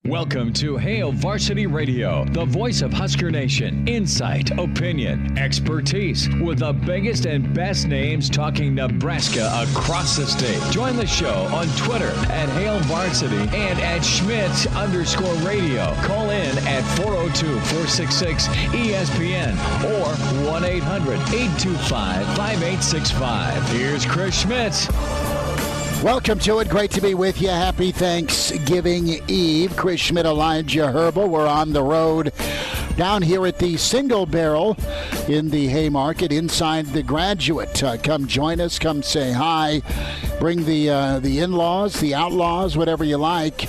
Welcome to Hail Varsity Radio, the voice of Husker Nation. Insight, opinion, expertise, with the biggest and best names talking Nebraska across the state. Join the show on Twitter at Hail Varsity and at Schmidt_radio. Call in at 402-466-ESPN or 1-800-825-5865. Here's Chris Schmidt. Welcome to it. Great to be with you. Happy Thanksgiving Eve. Chris Schmidt, Elijah Herbal. We're on the road down here at the Single Barrel in the Haymarket inside the Graduate. Come join us. Come say hi. Bring the in-laws, the outlaws, whatever you like.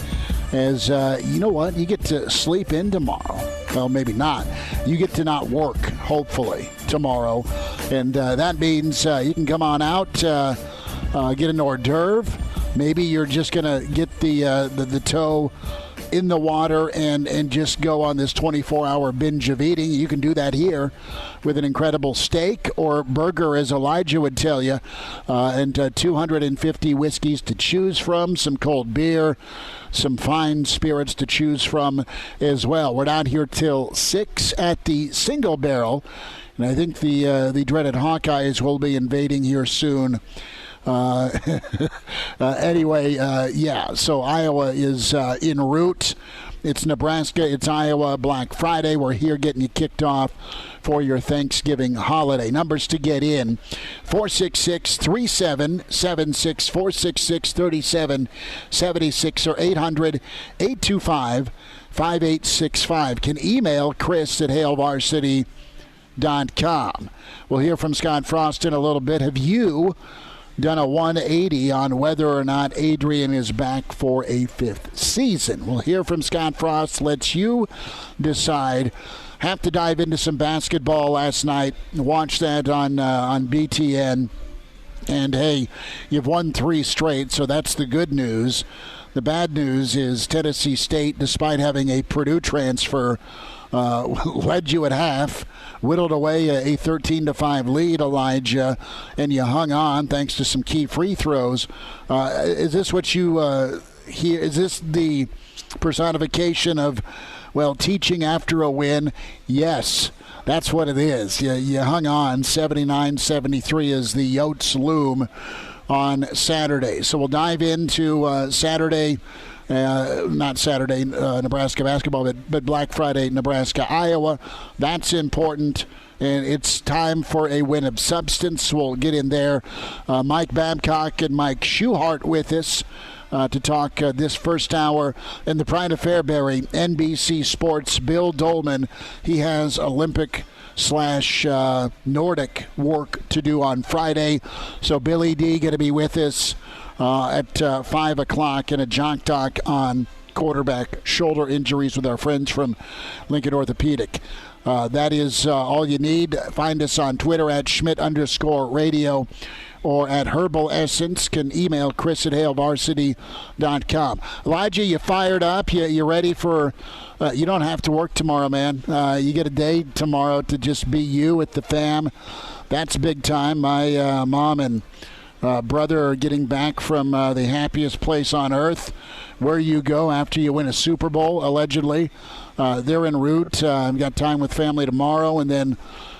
As you know what? You get to sleep in tomorrow. Well, maybe not. You get to not work, hopefully, tomorrow. And that means you can come on out. Get an hors d'oeuvre. Maybe you're just going to get the toe in the water and just go on this 24-hour binge of eating. You can do that here with an incredible steak or burger, as Elijah would tell you, and 250 whiskeys to choose from, some cold beer, some fine spirits to choose from as well. We're down here till 6 at the Single Barrel, and I think the dreaded Hawkeyes will be invading here soon. Anyway, so Iowa is en route. It's Nebraska, it's Iowa, Black Friday. We're here getting you kicked off for your Thanksgiving holiday. Numbers to get in, 466-3776, 466-3776, or 800-825-5865. Can email Chris at hailvarsity.com. We'll hear from Scott Frost in a little bit. Have you done a 180 on whether or not Adrian is back for a fifth season? We'll hear from Scott Frost. Lets you decide. Have to dive into some basketball last night. Watch that on BTN. And, hey, you've won 3 straight, so that's the good news. The bad news is Tennessee State, despite having a Purdue transfer, led you at half, whittled away a 13-5 lead, Elijah, and you hung on thanks to some key free throws. Is this what you hear? Is this the personification of, well, teaching after a win? Yes, that's what it is. You hung on. 79-73 as the Yotes loom on Saturday. So we'll dive into Saturday. Not Saturday, Nebraska basketball, but Black Friday, Nebraska-Iowa. That's important, and it's time for a win of substance. We'll get in there. Mike Babcock and Mike Schuchart with us to talk this first hour. And the Pride of Fairbury, NBC Sports, Bill Doleman. He has Olympic / Nordic work to do on Friday. So Billy D going to be with us at 5 o'clock in a jock talk on quarterback shoulder injuries with our friends from Lincoln Orthopedic. That is all you need. Find us on Twitter at Schmidt_radio or at Herbal Essence. Can email Chris at hailvarsity.com. Elijah, you fired up? You ready for you don't have to work tomorrow, man. You get a day tomorrow to just be you with the fam. That's big time. My mom and brother are getting back from the happiest place on earth, where you go after you win a Super Bowl, allegedly. They're en route. I've got time with family tomorrow, and then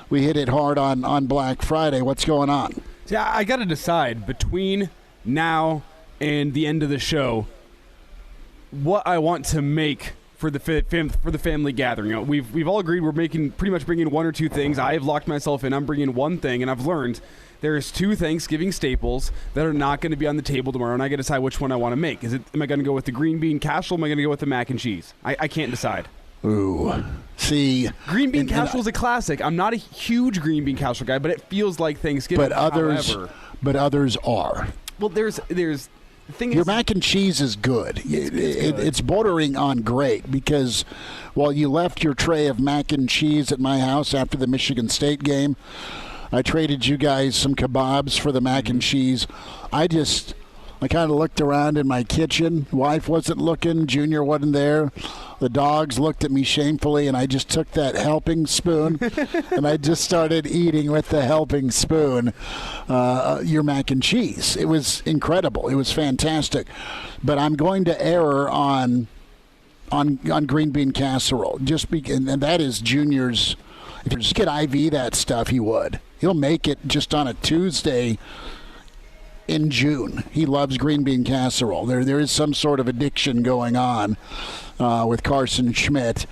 we hit it hard on Black Friday. What's going on? Yeah, I got to decide between now and the end of the show what I want to make for the family gathering. You know, we've all agreed we're pretty much bringing 1 or 2 things. I have locked myself in. I'm bringing one thing, and I've learned there's 2 Thanksgiving staples that are not going to be on the table tomorrow, and I got to decide which one I want to make. Am I going to go with the green bean casserole? Am I going to go with the mac and cheese? I can't decide. Ooh, see, green bean casserole is a classic. I'm not a huge green bean casserole guy, but it feels like Thanksgiving. But others are. Well, there's the thing. Your mac and cheese is good. It's bordering on great, because while you left your tray of mac and cheese at my house after the Michigan State game, I traded you guys some kebabs for the mac and cheese. I kind of looked around in my kitchen. Wife wasn't looking. Junior wasn't there. The dogs looked at me shamefully, and I just took that helping spoon and I just started eating with the helping spoon your mac and cheese. It was incredible. It was fantastic. But I'm going to err on on green bean casserole. And that is Junior's. If you just get IV that stuff, he would. He'll make it just on a Tuesday in June. He loves green bean casserole. There is some sort of addiction going on with Carson Schmidt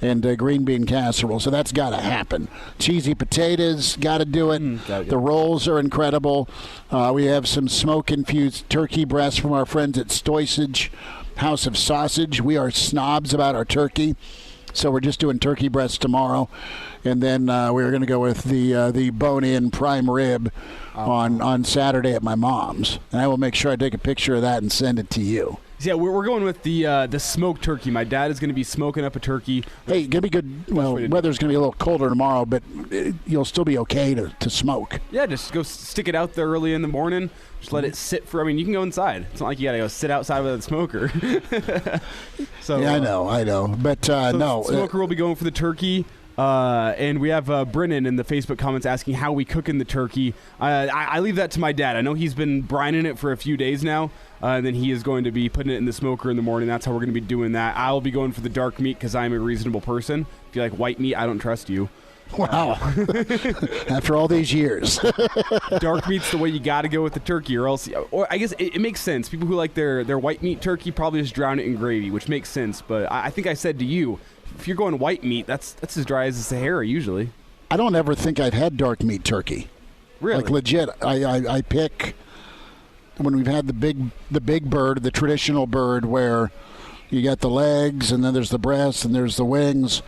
and green bean casserole. So that's got to happen. Cheesy potatoes, got to do it. The rolls are incredible. We have some smoke-infused turkey breasts from our friends at Stoysage House of Sausage. We are snobs about our turkey, so we're just doing turkey breasts tomorrow. And then we're going to go with the bone-in prime rib on Saturday at my mom's. And I will make sure I take a picture of that and send it to you. Yeah, we're going with the smoked turkey. My dad is going to be smoking up a turkey. Hey, going to be good. Well, weather's going to be a little colder tomorrow, but you'll still be okay to smoke. Yeah, just go stick it out there early in the morning. Just let it sit for. I mean, you can go inside. It's not like you got to go sit outside with a smoker. So yeah, I know. But no, smoker will be going for the turkey. And we have Brennan in the Facebook comments asking how we cooking the turkey. I leave that to my dad. I know he's been brining it for a few days now. And then he is going to be putting it in the smoker in the morning. That's how we're going to be doing that. I'll be going for the dark meat because I'm a reasonable person. If you like white meat, I don't trust you. Wow. After all these years. Dark meat's the way you got to go with the turkey, or else. Or I guess it makes sense. People who like their white meat turkey probably just drown it in gravy, which makes sense. But I think I said to you, if you're going white meat, that's as dry as the Sahara usually. I don't ever think I've had dark meat turkey. Really? Like legit. I pick when we've had the big bird, the traditional bird, where you got the legs and then there's the breasts and there's the wings.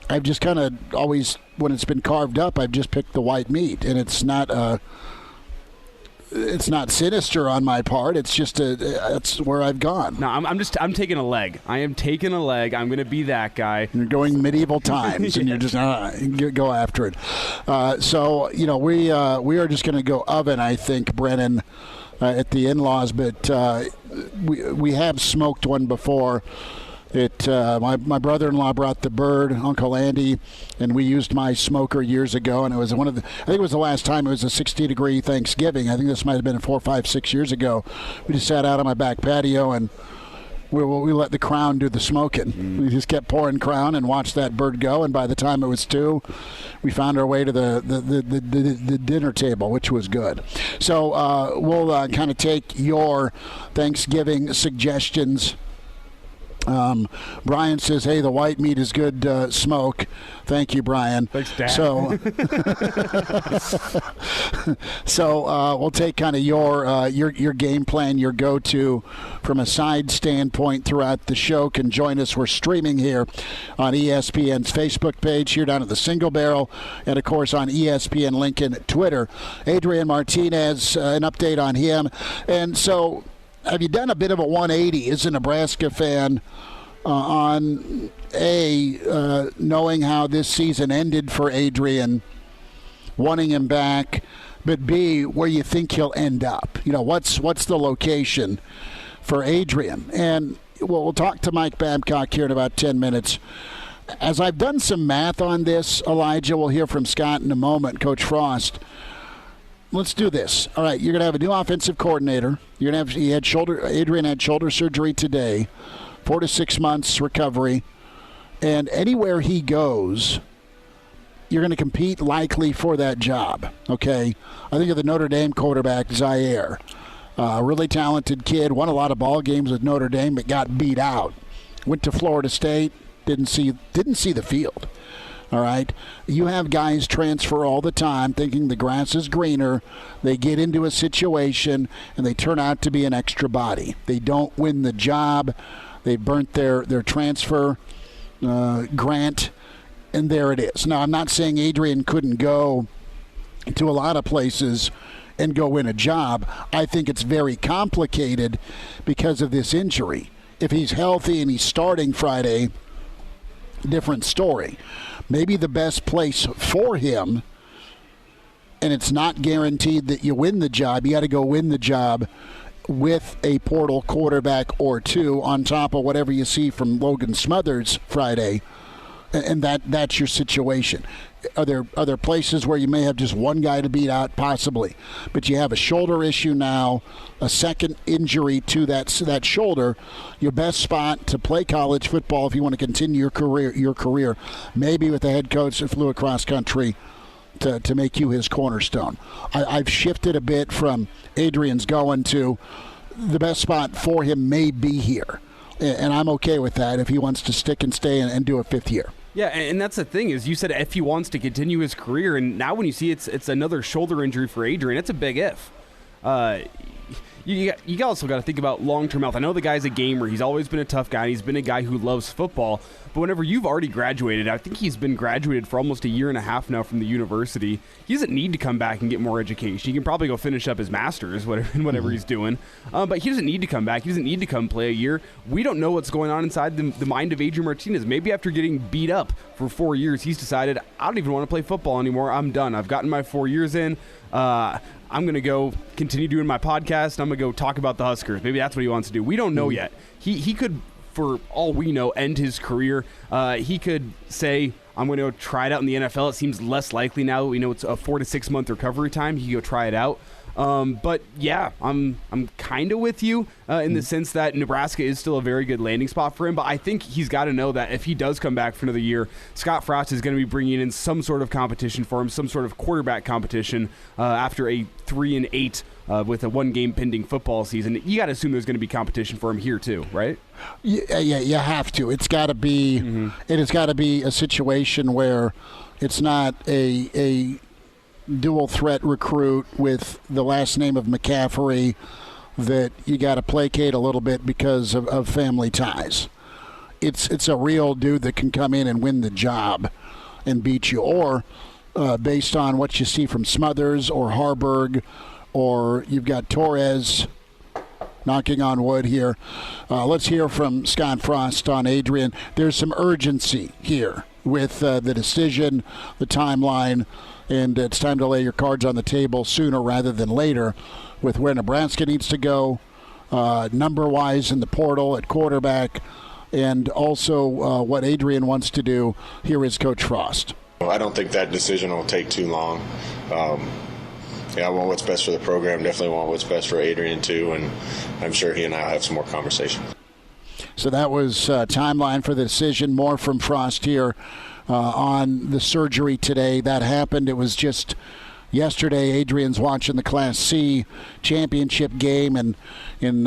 I've just kind of always, when it's been carved up, I've just picked the white meat, and it's not sinister on my part. It's just that's where I've gone. No, I'm taking a leg. I am taking a leg. I'm going to be that guy. You're going medieval times, and you're just go after it. So we are just going to go oven, I think, Brennan, at the in-laws, but we have smoked one before. My brother-in-law brought the bird, Uncle Andy, and we used my smoker years ago, and it was I think it was the last time. It was a 60-degree Thanksgiving. I think this might have been 4, 5, 6 years ago. We just sat out on my back patio, and we let the Crown do the smoking. We just kept pouring Crown and watched that bird go, and by the time it was 2, we found our way to the dinner table, which was good. So we'll kind of take your Thanksgiving suggestions. Brian says, hey, the white meat is good smoke. Thank you, Brian. Thanks, Dad. So we'll take kind of your game plan, your go-to from a side standpoint throughout the show. Can join us. We're streaming here on ESPN's Facebook page here down at the Single Barrel, and, of course, on ESPN Lincoln Twitter. Adrian Martinez, an update on him. And so have you done a bit of a 180 as a Nebraska fan on knowing how this season ended for Adrian, wanting him back, but B, where you think he'll end up? What's the location for Adrian? And we'll talk to Mike Babcock here in about 10 minutes. As I've done some math on this, Elijah, we'll hear from Scott in a moment, Coach Frost. Let's do this. All right, you're going to have a new offensive coordinator. Adrian had shoulder surgery today, 4 to 6 months recovery. And anywhere he goes, you're going to compete likely for that job, okay? I think of the Notre Dame quarterback, Zaire. Really talented kid, won a lot of ball games with Notre Dame, but got beat out. Went to Florida State, didn't see the field. All right, you have guys transfer all the time thinking the grass is greener. They get into a situation and they turn out to be an extra body. They don't win the job. They burnt their transfer grant, and there it is. Now, I'm not saying Adrian couldn't go to a lot of places and go win a job. I think it's very complicated because of this injury. If he's healthy and he's starting Friday, different story. Maybe the best place for him, and it's not guaranteed that you win the job. You got to go win the job with a portal quarterback or two on top of whatever you see from Logan Smothers Friday. and that's your situation. Are there places where you may have just one guy to beat out? Possibly. But you have a shoulder issue now, a second injury to that shoulder. Your best spot to play college football if you want to continue your career, maybe with a head coach that flew across country to make you his cornerstone. I've shifted a bit from Adrian's going to the best spot for him may be here. And I'm okay with that if he wants to stick and stay and do a fifth year. Yeah, and that's the thing is you said if he wants to continue his career, and now when you see it's another shoulder injury for Adrian, it's a big if. You also got to think about long-term health. I know the guy's a gamer. He's always been a tough guy. He's been a guy who loves football. But whenever you've already graduated, I think he's been graduated for almost a year and a half now from the university. He doesn't need to come back and get more education. He can probably go finish up his master's, whatever he's doing. But he doesn't need to come back. He doesn't need to come play a year. We don't know what's going on inside the mind of Adrian Martinez. Maybe after getting beat up for 4 years, he's decided, I don't even want to play football anymore. I'm done. I've gotten my 4 years in. I'm going to go continue doing my podcast. I'm going to go talk about the Huskers. Maybe that's what he wants to do. We don't know yet. He could, for all we know, end his career. He could say, I'm going to go try it out in the NFL. It seems less likely now. We know it's a 4 to 6 month recovery time. He could go try it out. But yeah, I'm kind of with you in the sense that Nebraska is still a very good landing spot for him. But I think he's got to know that if he does come back for another year, Scott Frost is going to be bringing in some sort of competition for him, some sort of quarterback competition after a 3-8 with a 1-game pending football season. You got to assume there's going to be competition for him here too, right? Yeah, you have to. It's got to be. It has got to be a situation where it's not a dual threat recruit with the last name of McCaffrey that you got to placate a little bit because of family ties. It's a real dude that can come in and win the job and beat you, or based on what you see from Smothers or Harburg, or you've got Torres, knocking on wood here. Let's hear from Scott Frost on Adrian. There's some urgency here with the decision, the timeline, and it's time to lay your cards on the table sooner rather than later with where Nebraska needs to go, number-wise in the portal at quarterback, and also what Adrian wants to do. Here is Coach Frost. I don't think that decision will take too long. I want what's best for the program, definitely want what's best for Adrian too, and I'm sure he and I will have some more conversation. So that was timeline for the decision. More from Frost here on the surgery today. That happened. It was just yesterday. Adrian's watching the Class C championship game and in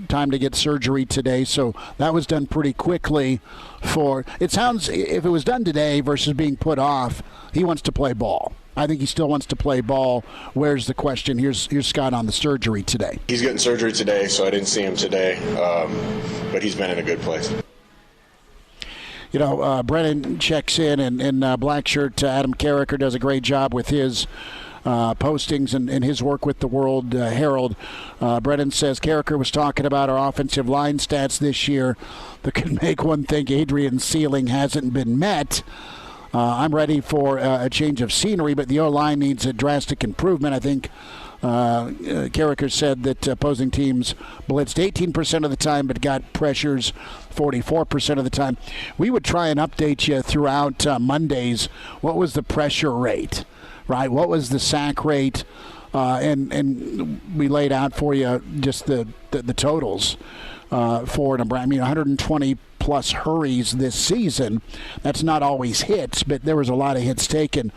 time to get surgery today. So that was done pretty quickly. It sounds, if it was done today versus being put off, he wants to play ball. I think he still wants to play ball. Where's the question? Here's Scott on the surgery today. He's getting surgery today, so I didn't see him today, but he's been in a good place. You know, Brennan checks in, and Black Shirt Adam Carricker does a great job with his postings and his work with the World Herald. Brennan says Carricker was talking about our offensive line stats this year that could make one think Adrian's ceiling hasn't been met. I'm ready for a change of scenery, but the O-line needs a drastic improvement. I think Carricker said that opposing teams blitzed 18% of the time but got pressures 44% of the time. We would try and update you throughout Mondays. What was the pressure rate, right? What was the sack rate? And we laid out for you just the totals for Nebraska. I mean, 120 plus hurries this season. That's not always hits, but there was a lot of hits taken.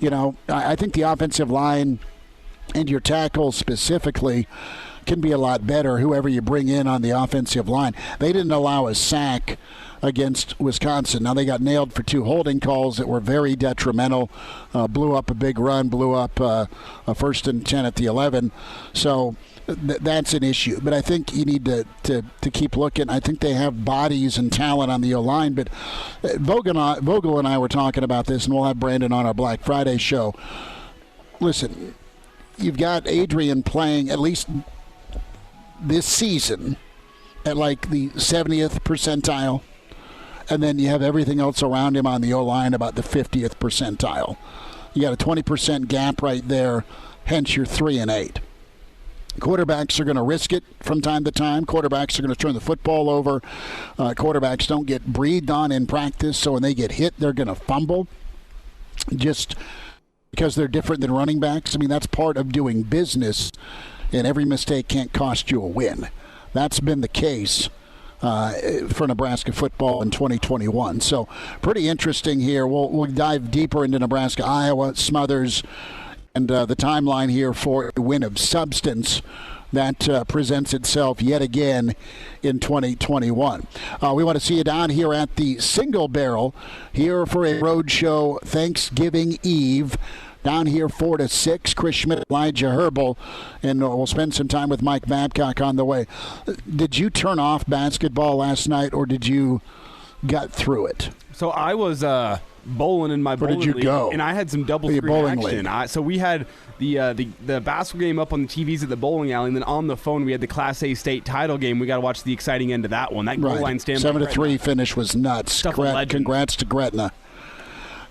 You know, I think the offensive line and your tackles specifically can be a lot better, whoever you bring in on the offensive line. They didn't allow a sack against Wisconsin. Now, they got nailed for 2 holding calls that were very detrimental, blew up a big run, blew up a 1st and 10 at the 11. So that's an issue. But I think you need to keep looking. I think they have bodies and talent on the O-line. But Vogel and I were talking about this, and we'll have Brandon on our Black Friday show. Listen, you've got Adrian playing at least this season at like the 70th percentile, and then you have everything else around him on the O-line about the 50th percentile. You got a 20% gap right there, hence your 3-8. Quarterbacks are going to risk it from time to time. Quarterbacks are going to turn the football over. Quarterbacks don't get breathed on in practice, so when they get hit, they're going to fumble just because they're different than running backs. I mean, that's part of doing business, and every mistake can't cost you a win. That's been the case for Nebraska football in 2021. So pretty interesting here. We'll dive deeper into Nebraska-Iowa, Smothers, and the timeline here for a win of substance that presents itself yet again in 2021. We want to see you down here at the Single Barrel here for a road show Thanksgiving Eve. Down here 4 to 6, Chris Schmidt, Elijah Herbal, and we'll spend some time with Mike Babcock on the way. Did you turn off basketball last night, or did you get through it? So I was bowling in my bowling league, and I had some double screen action. So we had the basketball game up on the TVs at the bowling alley, and then on the phone we had the Class A state title game. We got to watch the exciting end of that one. That goal line stand 7-3 finish was nuts. Congrats to Gretna.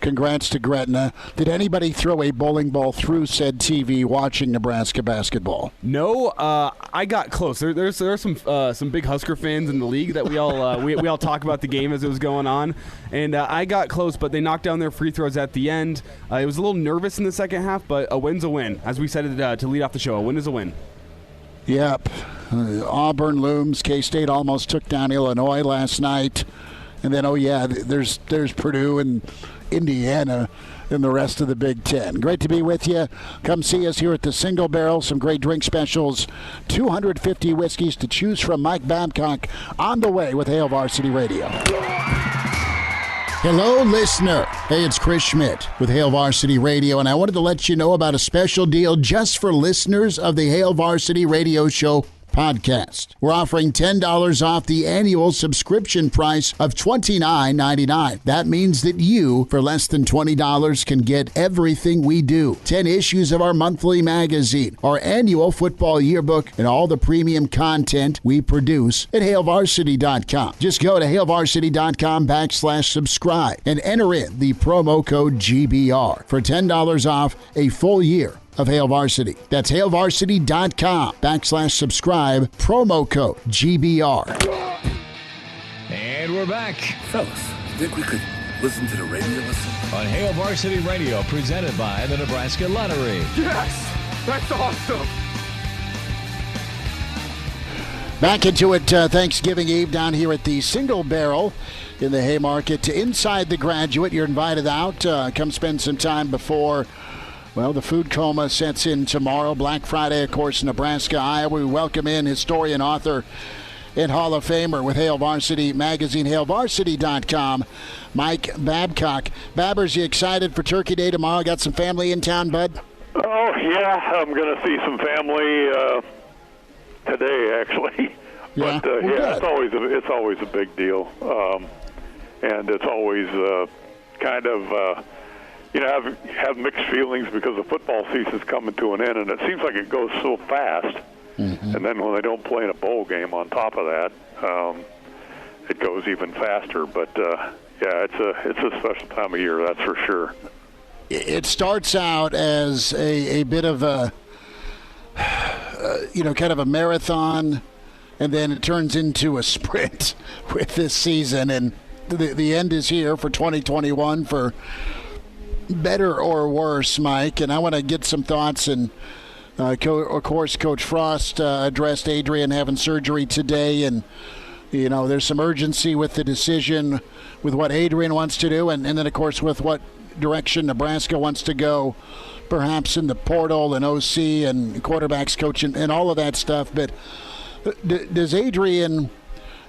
Congrats to Gretna. Did anybody throw a bowling ball through said TV watching Nebraska basketball? No, I got close. There are some big Husker fans in the league that we all we all talk about the game as it was going on, and I got close, but they knocked down their free throws at the end. It was a little nervous in the second half, but a win's a win. As we said to lead off the show, a win is a win. Yep. Auburn looms. K-State almost took down Illinois last night. And then, there's Purdue and Indiana and the rest of the Big Ten. Great to be with you. Come see us here at the Single Barrel. Some great drink specials. 250 whiskeys to choose from. Mike Babcock on the way with Hail Varsity Radio. Hello, listener. Hey, it's Chris Schmidt with Hail Varsity Radio, and I wanted to let you know about a special deal just for listeners of the Hail Varsity Radio Show podcast. We're offering $10 off the annual subscription price of $29.99. That means that you, for less than $20, can get everything we do. 10 issues of our monthly magazine, our annual football yearbook, and all the premium content we produce at HailVarsity.com. Just go to HailVarsity.com/subscribe and enter in the promo code GBR for $10 off a full year of Hail Varsity. That's HailVarsity.com/subscribe, promo code GBR. And we're back. Fellas, you think we could listen to the radio on Hail Varsity Radio, presented by the Nebraska Lottery. Yes! That's awesome! Back into it Thanksgiving Eve down here at the Single Barrel in the Haymarket. Inside the Graduate, you're invited out. Come spend some time before the food coma sets in tomorrow. Black Friday, of course, Nebraska-Iowa. We welcome in historian, author, and Hall of Famer with Hail Varsity Magazine, HailVarsity.com, Mike Babcock. Babbers, you excited for Turkey Day tomorrow? Got some family in town, bud? Oh, yeah. I'm going to see some family today, actually. Yeah, but, it's always a big deal. And it's always kind of... have mixed feelings because the football season's coming to an end, and it seems like it goes so fast. Mm-hmm. And then when they don't play in a bowl game on top of that, it goes even faster. But it's a special time of year, that's for sure. It starts out as a bit of a kind of a marathon, and then it turns into a sprint with this season, and the end is here for 2021 for better or worse, Mike. And I want to get some thoughts. And of course, Coach Frost addressed Adrian having surgery today, and there's some urgency with the decision with what Adrian wants to do, and then of course with what direction Nebraska wants to go, perhaps in the portal and OC and quarterbacks coach and all of that stuff. But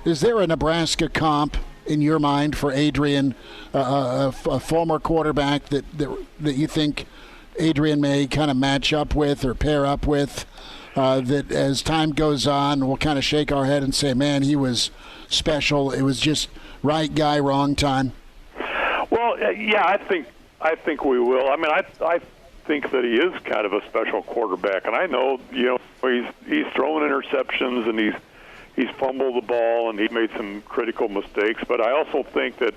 is there a Nebraska comp in your mind for Adrian, a former quarterback that you think Adrian may kind of match up with or pair up with, that as time goes on we'll kind of shake our head and say, man, he was special. It was just right guy, wrong time? Well, yeah, I think we will. I mean, I think that he is kind of a special quarterback, and I know he's thrown interceptions and he's fumbled the ball, and he made some critical mistakes. But I also think that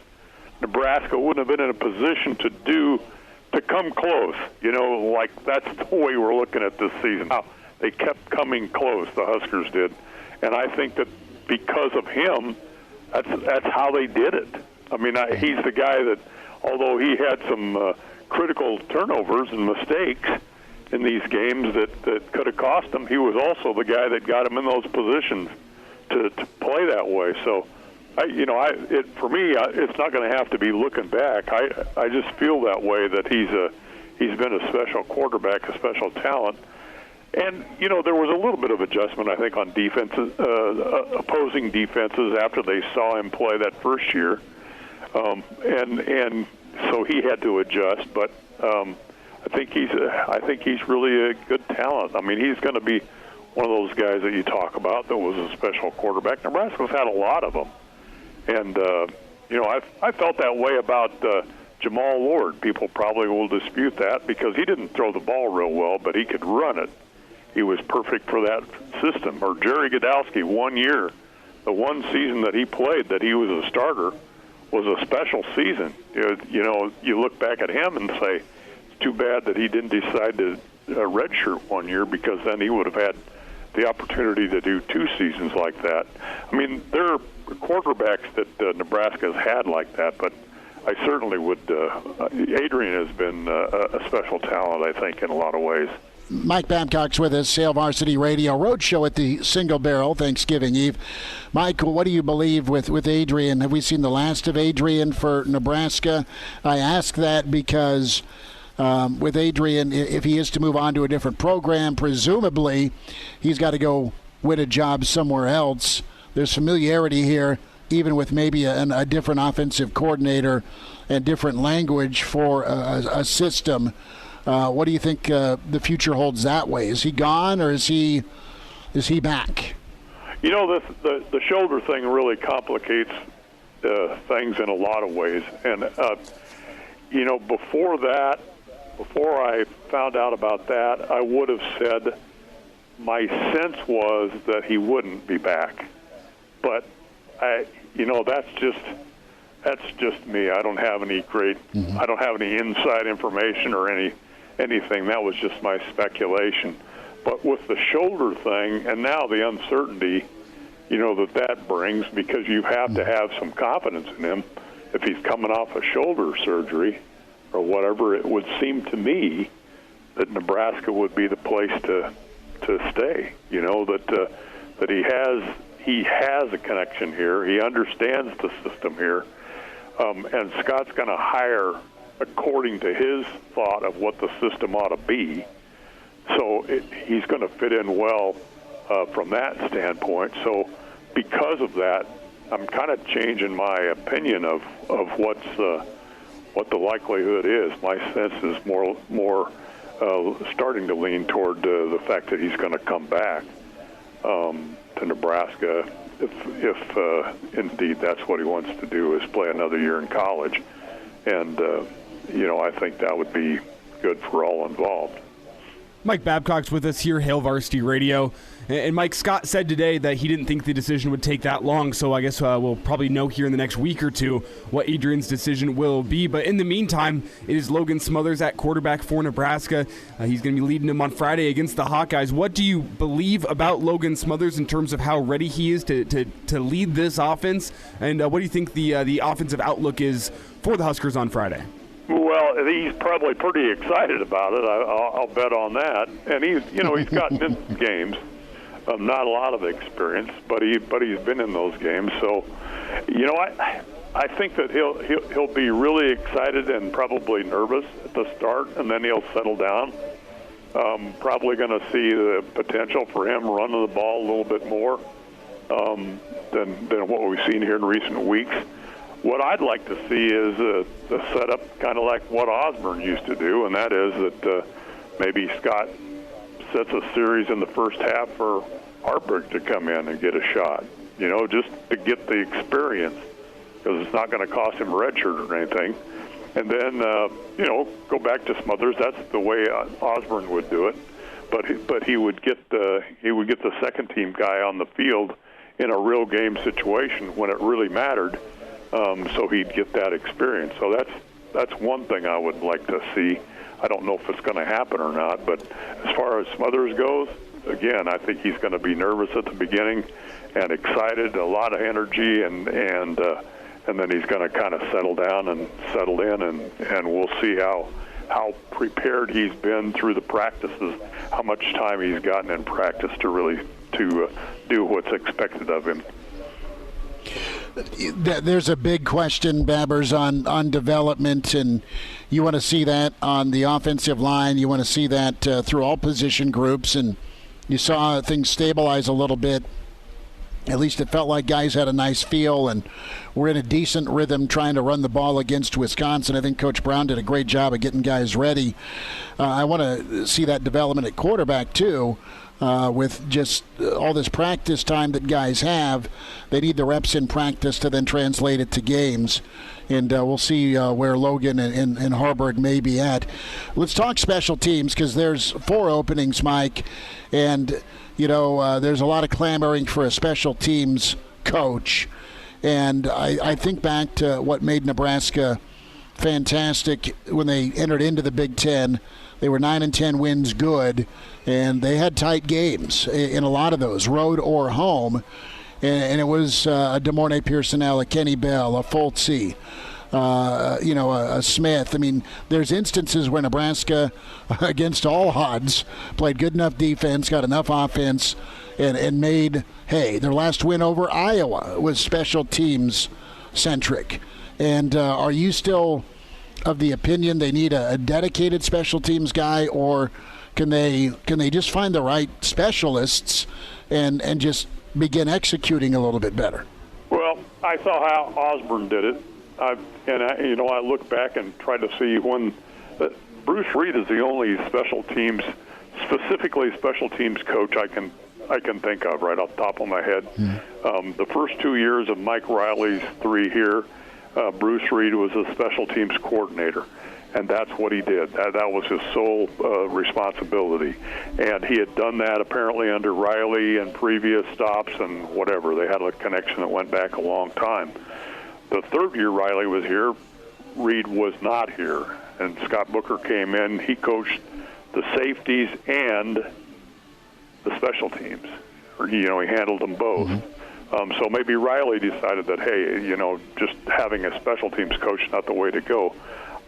Nebraska wouldn't have been in a position to come close. Like that's the way we're looking at this season. Now, They kept coming close, the Huskers did. And I think that because of him, that's how they did it. I mean, he's the guy that, although he had some critical turnovers and mistakes in these games that could have cost him, he was also the guy that got him in those positions to play that way. So, for me, it's not going to have to be looking back. I just feel that way, that he's been a special quarterback, a special talent. And, there was a little bit of adjustment, I think, on defenses, opposing defenses after they saw him play that first year. And so he had to adjust. But I think he's really a good talent. I mean, he's going to be one of those guys that you talk about that was a special quarterback. Nebraska's had a lot of them. And, I felt that way about Jamal Lord. People probably will dispute that because he didn't throw the ball real well, but he could run it. He was perfect for that system. Or Jerry Godowski, 1 year, the one season that he played that he was a starter was a special season. You look back at him and say, it's too bad that he didn't decide to redshirt 1 year, because then he would have had the opportunity to do 2 seasons like that. I mean, there are quarterbacks that Nebraska has had like that, but I certainly would. Adrian has been a special talent, I think, in a lot of ways. Mike Babcock's with us, Hail Varsity Radio Roadshow at the Single Barrel Thanksgiving Eve. Mike, what do you believe with Adrian? Have we seen the last of Adrian for Nebraska? I ask that because with Adrian, if he is to move on to a different program, presumably he's got to go win a job somewhere else. There's familiarity here, even with maybe a different offensive coordinator and different language for a system. What do you think the future holds that way? Is he gone, or is he back? The shoulder thing really complicates things in a lot of ways. And, before I found out about that, I would have said my sense was that he wouldn't be back. But, that's just me. I don't have any I don't have any inside information or anything. That was just my speculation. But with the shoulder thing, and now the uncertainty, that brings, because you have to have some confidence in him. If he's coming off a shoulder surgery or whatever, it would seem to me that Nebraska would be the place to stay. That he has a connection here. He understands the system here. And Scott's going to hire according to his thought of what the system ought to be. So he's going to fit in well from that standpoint. So because of that, I'm kind of changing my opinion of what the likelihood is. My sense is more starting to lean toward the fact that he's going to come back to Nebraska if indeed that's what he wants to do, is play another year in college. And, I think that would be good for all involved. Mike Babcock's with us here, Hail Varsity Radio. And Mike, Scott said today that he didn't think the decision would take that long, so I guess we'll probably know here in the next week or two what Adrian's decision will be. But in the meantime, it is Logan Smothers at quarterback for Nebraska. He's going to be leading them on Friday against the Hawkeyes. What do you believe about Logan Smothers in terms of how ready he is to lead this offense? And what do you think the offensive outlook is for the Huskers on Friday? Well, he's probably pretty excited about it. I'll bet on that. And he's gotten in games. Not a lot of experience, but he's been in those games. So, I think that he'll be really excited and probably nervous at the start, and then he'll settle down. Probably going to see the potential for him running the ball a little bit more than what we've seen here in recent weeks. What I'd like to see is a setup kind of like what Osborne used to do, and that is that maybe Scott sets a series in the first half for Hartberg to come in and get a shot, just to get the experience, because it's not going to cost him a red shirt or anything. And then, go back to Smothers. That's the way Osborne would do it. But he would get the second team guy on the field in a real game situation when it really mattered. So he'd get that experience. So that's one thing I would like to see. I don't know if it's going to happen or not, but as far as Smothers goes, again, I think he's going to be nervous at the beginning and excited, a lot of energy, and then he's going to kind of settle down and settle in, and we'll see how prepared he's been through the practices, how much time he's gotten in practice to really do what's expected of him. There's a big question, Babbers, on development, and you want to see that on the offensive line. You want to see that through all position groups, and you saw things stabilize a little bit. At least it felt like guys had a nice feel and were in a decent rhythm trying to run the ball against Wisconsin. I think Coach Brown did a great job of getting guys ready. I want to see that development at quarterback, too. With just all this practice time that guys have, they need the reps in practice to then translate it to games. And we'll see where Logan and Harburg may be at. Let's talk special teams, because there's 4 openings, Mike. And, there's a lot of clamoring for a special teams coach. And I think back to what made Nebraska fantastic when they entered into the Big Ten. They were 9-10 wins good, and they had tight games in a lot of those, road or home. And it was a DeMornay Pearsonell, a Kenny Bell, a Foltzy, a Schmidt. I mean, there's instances where Nebraska, against all odds, played good enough defense, got enough offense, and made, their last win over Iowa was special teams centric. And are you still of the opinion they need a dedicated special teams guy, or can they just find the right specialists and just begin executing a little bit better? Well, I saw how Osborne did it, I look back and try to see when Bruce Reed is the only specifically special teams coach I can think of right off the top of my head. Mm-hmm. The first 2 years of Mike Riley's 3 here, Bruce Reed was a special teams coordinator, and that's what he did. That was his sole responsibility, and he had done that apparently under Riley and previous stops and whatever. They had a connection that went back a long time. The 3rd year Riley was here, Reed was not here, and Scott Booker came in. He coached the safeties and the special teams. He handled them both. Mm-hmm. So maybe Riley decided that, just having a special teams coach is not the way to go.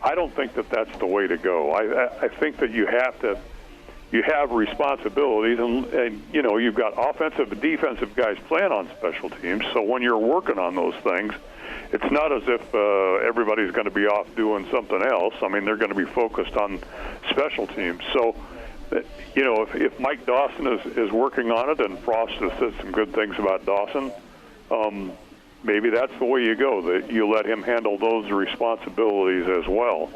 I don't think that that's the way to go. I think that you have responsibilities, and you've got offensive and defensive guys playing on special teams. So when you're working on those things, it's not as if everybody's going to be off doing something else. I mean, they're going to be focused on special teams. So, if Mike Dawson is working on it, and Frost has said some good things about Dawson, maybe that's the way you go, that you let him handle those responsibilities as well.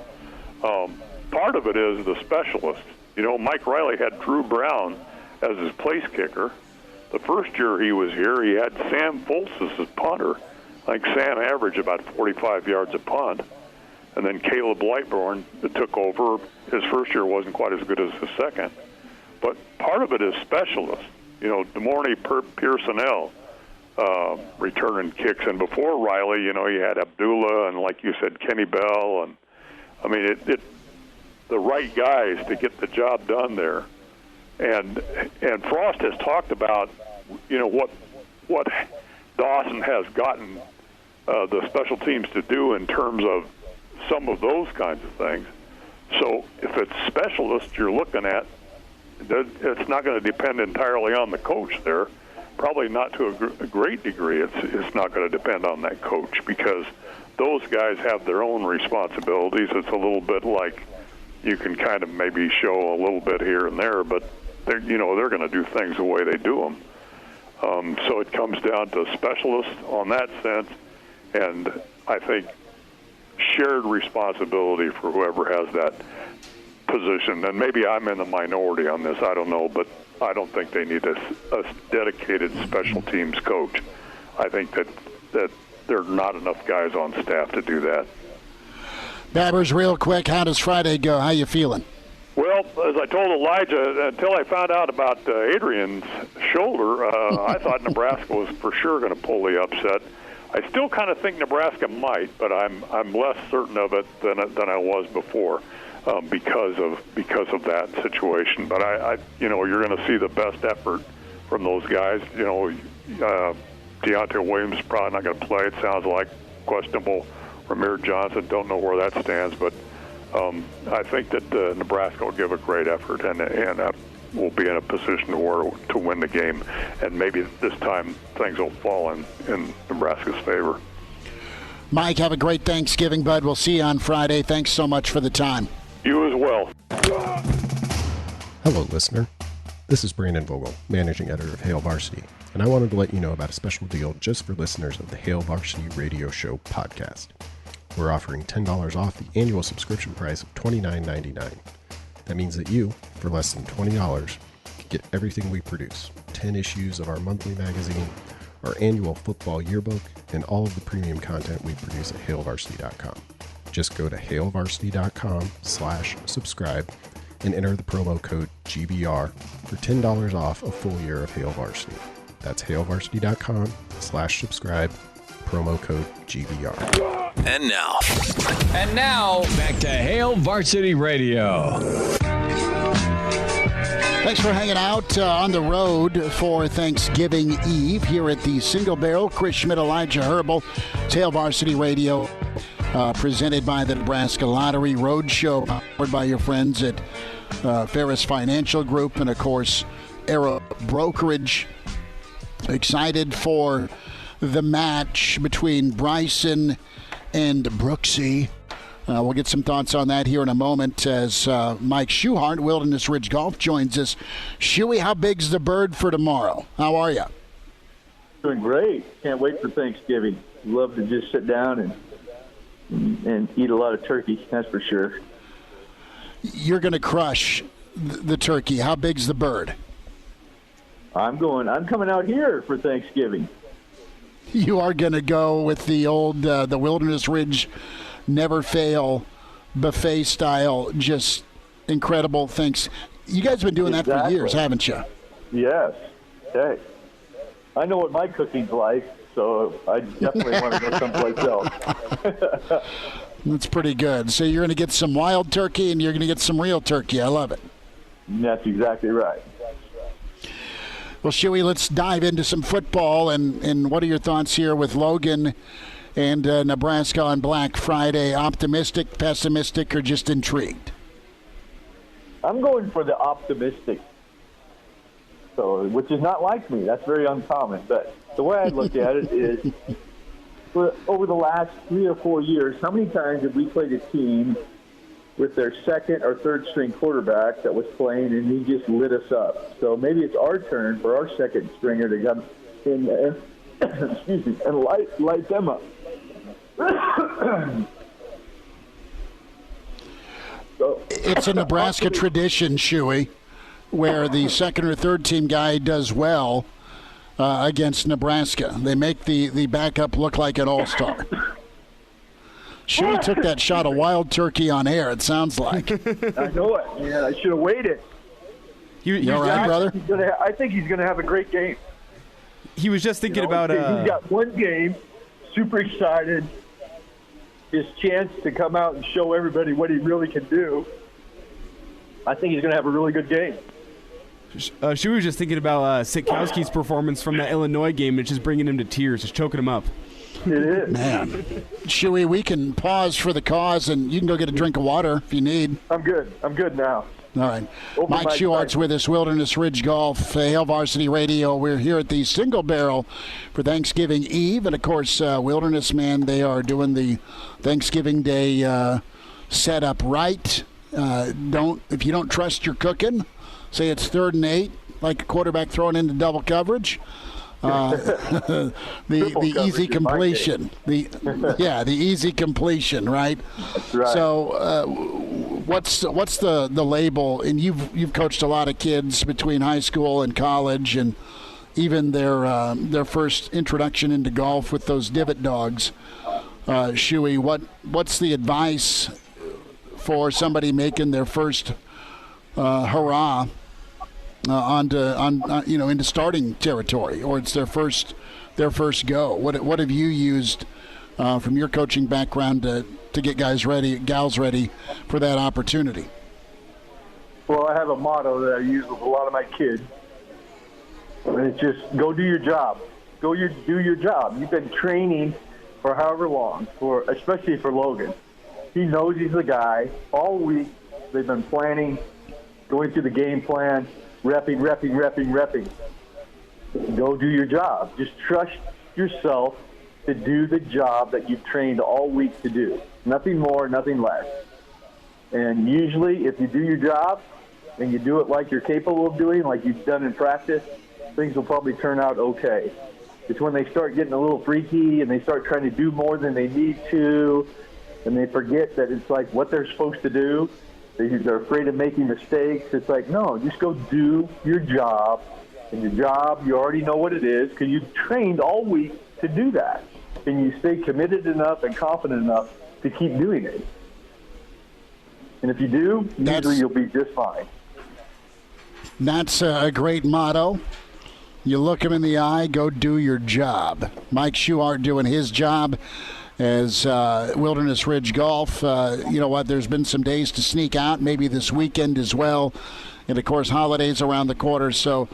Part of it is the specialist. Mike Riley had Drew Brown as his place kicker. The first year he was here, he had Sam Foltz as his punter. I think Sam averaged about 45 yards a punt. And then Caleb Lightbourne took over. His first year wasn't quite as good as his second. But part of it is specialists. DeMornay Pearsonell returning kicks. And before Riley, you had Abdullah and, like you said, Kenny Bell. And, I mean, the right guys to get the job done there. And Frost has talked about, what Dawson has gotten the special teams to do in terms of some of those kinds of things. So if it's specialists you're looking at, it's not going to depend entirely on the coach there. Probably not to a great degree. It's not going to depend on that coach, because those guys have their own responsibilities. It's a little bit like you can kind of maybe show a little bit here and there, but they're going to do things the way they do them. So it comes down to specialists on that sense, and I think shared responsibility for whoever has that position. And maybe I'm in the minority on this, I don't know, but I don't think they need a dedicated special teams coach. I think that there are not enough guys on staff to do that. Babbers, real quick, how does Friday go? How you feeling? Well, as I told Elijah, until I found out about Adrian's shoulder, I thought Nebraska was for sure going to pull the upset. I still kind of think Nebraska might, but I'm less certain of it than I was before because of that situation. But I you're going to see the best effort from those guys. Deontay Williams is probably not going to play. It sounds like questionable. Ramir Johnson, don't know where that stands, but I think that Nebraska will give a great effort and will be in a position to win the game. And maybe this time things will fall in Nebraska's favor. Mike, have a great Thanksgiving, bud. We'll see you on Friday. Thanks so much for the time. You as well. Hello, listener. This is Brandon Vogel, managing editor of Hail Varsity, and I wanted to let you know about a special deal just for listeners of the Hail Varsity Radio Show podcast. We're offering $10 off the annual subscription price of $29.99. That means that you, for less than $20, can get everything we produce, 10 issues of our monthly magazine, our annual football yearbook, and all of the premium content we produce at hailvarsity.com. Just go to hailvarsity.com/subscribe and enter the promo code GBR for $10 off a full year of Hail Varsity. That's hailvarsity.com/subscribe, promo code GBR. And now, back to Hail Varsity Radio. Thanks for hanging out on the road for Thanksgiving Eve here at the Single Barrel. Chris Schmidt, Elijah Herbal. It's Hail Varsity Radio, presented by the Nebraska Lottery Roadshow, powered by your friends at Ferris Financial Group and, of course, Arrow Brokerage. Excited for the match between Bryson and Brooksy. We'll get some thoughts on that here in a moment as Mike Schuchart, Wilderness Ridge Golf, joins us. Shuey, how big's the bird for tomorrow? How are you? Doing great. Can't wait for Thanksgiving. Love to just sit down and eat a lot of turkey, that's for sure. You're going to crush the turkey. How big's the bird? I'm coming out here for Thanksgiving. You are going to go with the old, the Wilderness Ridge never fail buffet style, just incredible things. You guys have been doing that for years, haven't you? Yes. Hey, I know what my cooking's like, so I definitely want to go someplace else. That's pretty good. So you're going to get some wild turkey and you're going to get some real turkey. I love it. That's exactly right. Well, Shuey, let's dive into some football. And what are your thoughts here with Logan and Nebraska on Black Friday? Optimistic, pessimistic, or just intrigued? I'm going for the optimistic, which is not like me. That's very uncommon. But the way I look at it is, over the last 3 or 4 years, how many times have we played a team with their second or third string quarterback that was playing and he just lit us up? So maybe it's our turn for our second stringer to come in and light them up. It's a Nebraska tradition, Shuey, where the second or third team guy does well against Nebraska. They make the backup look like an all-star. Shuey took that shot of wild turkey on air, it sounds like. I know it. Yeah, I should have waited. You all right, brother? I think he's going to have a great game. He was just thinking about... He's got one game, super excited, his chance to come out and show everybody what he really can do. I think he's going to have a really good game. Shuey was just thinking about Sitkowski's performance from that Illinois game. It's just bringing him to tears. It's choking him up. It is. Man. Shuey, we can pause for the cause, and you can go get a drink of water if you need. I'm good. I'm good now. All right. Mike Schuchart's with us, Wilderness Ridge Golf, Hail Varsity Radio. We're here at the Single Barrel for Thanksgiving Eve. And, of course, Wilderness, man, they are doing the Thanksgiving Day setup right. If you don't trust your cooking, say it's 3rd and 8, like a quarterback throwing into double coverage. The easy completion. The easy completion, right? That's right. So what's the label? And you've coached a lot of kids between high school and college, and even their first introduction into golf with those divot dogs. Shuey, what's the advice for somebody making their first hurrah into starting territory, or it's their first their first go? What have you used from your coaching background to get gals ready for that opportunity? Well, I have a motto that I use with a lot of my kids. And it's just go do your job. Do your job. You've been training for however long, especially for Logan. He knows he's the guy. All week they've been planning, going through the game plan, repping. Go do your job. Just trust yourself to do the job that you've trained all week to do. Nothing more, nothing less. And usually if you do your job and you do it like you're capable of doing, like you've done in practice, things will probably turn out okay. It's when they start getting a little freaky and they start trying to do more than they need to, and they forget that it's like what they're supposed to do. They're afraid of making mistakes. It's like, no, just go do your job. And your job, you already know what it is because you've trained all week to do that. And you stay committed enough and confident enough to keep doing it. And if you do, usually you'll be just fine. That's a great motto. You look him in the eye, go do your job. Mike Schuchart doing his job as Wilderness Ridge Golf. You know what? There's been some days to sneak out, maybe this weekend as well. And, of course, holidays around the corner. So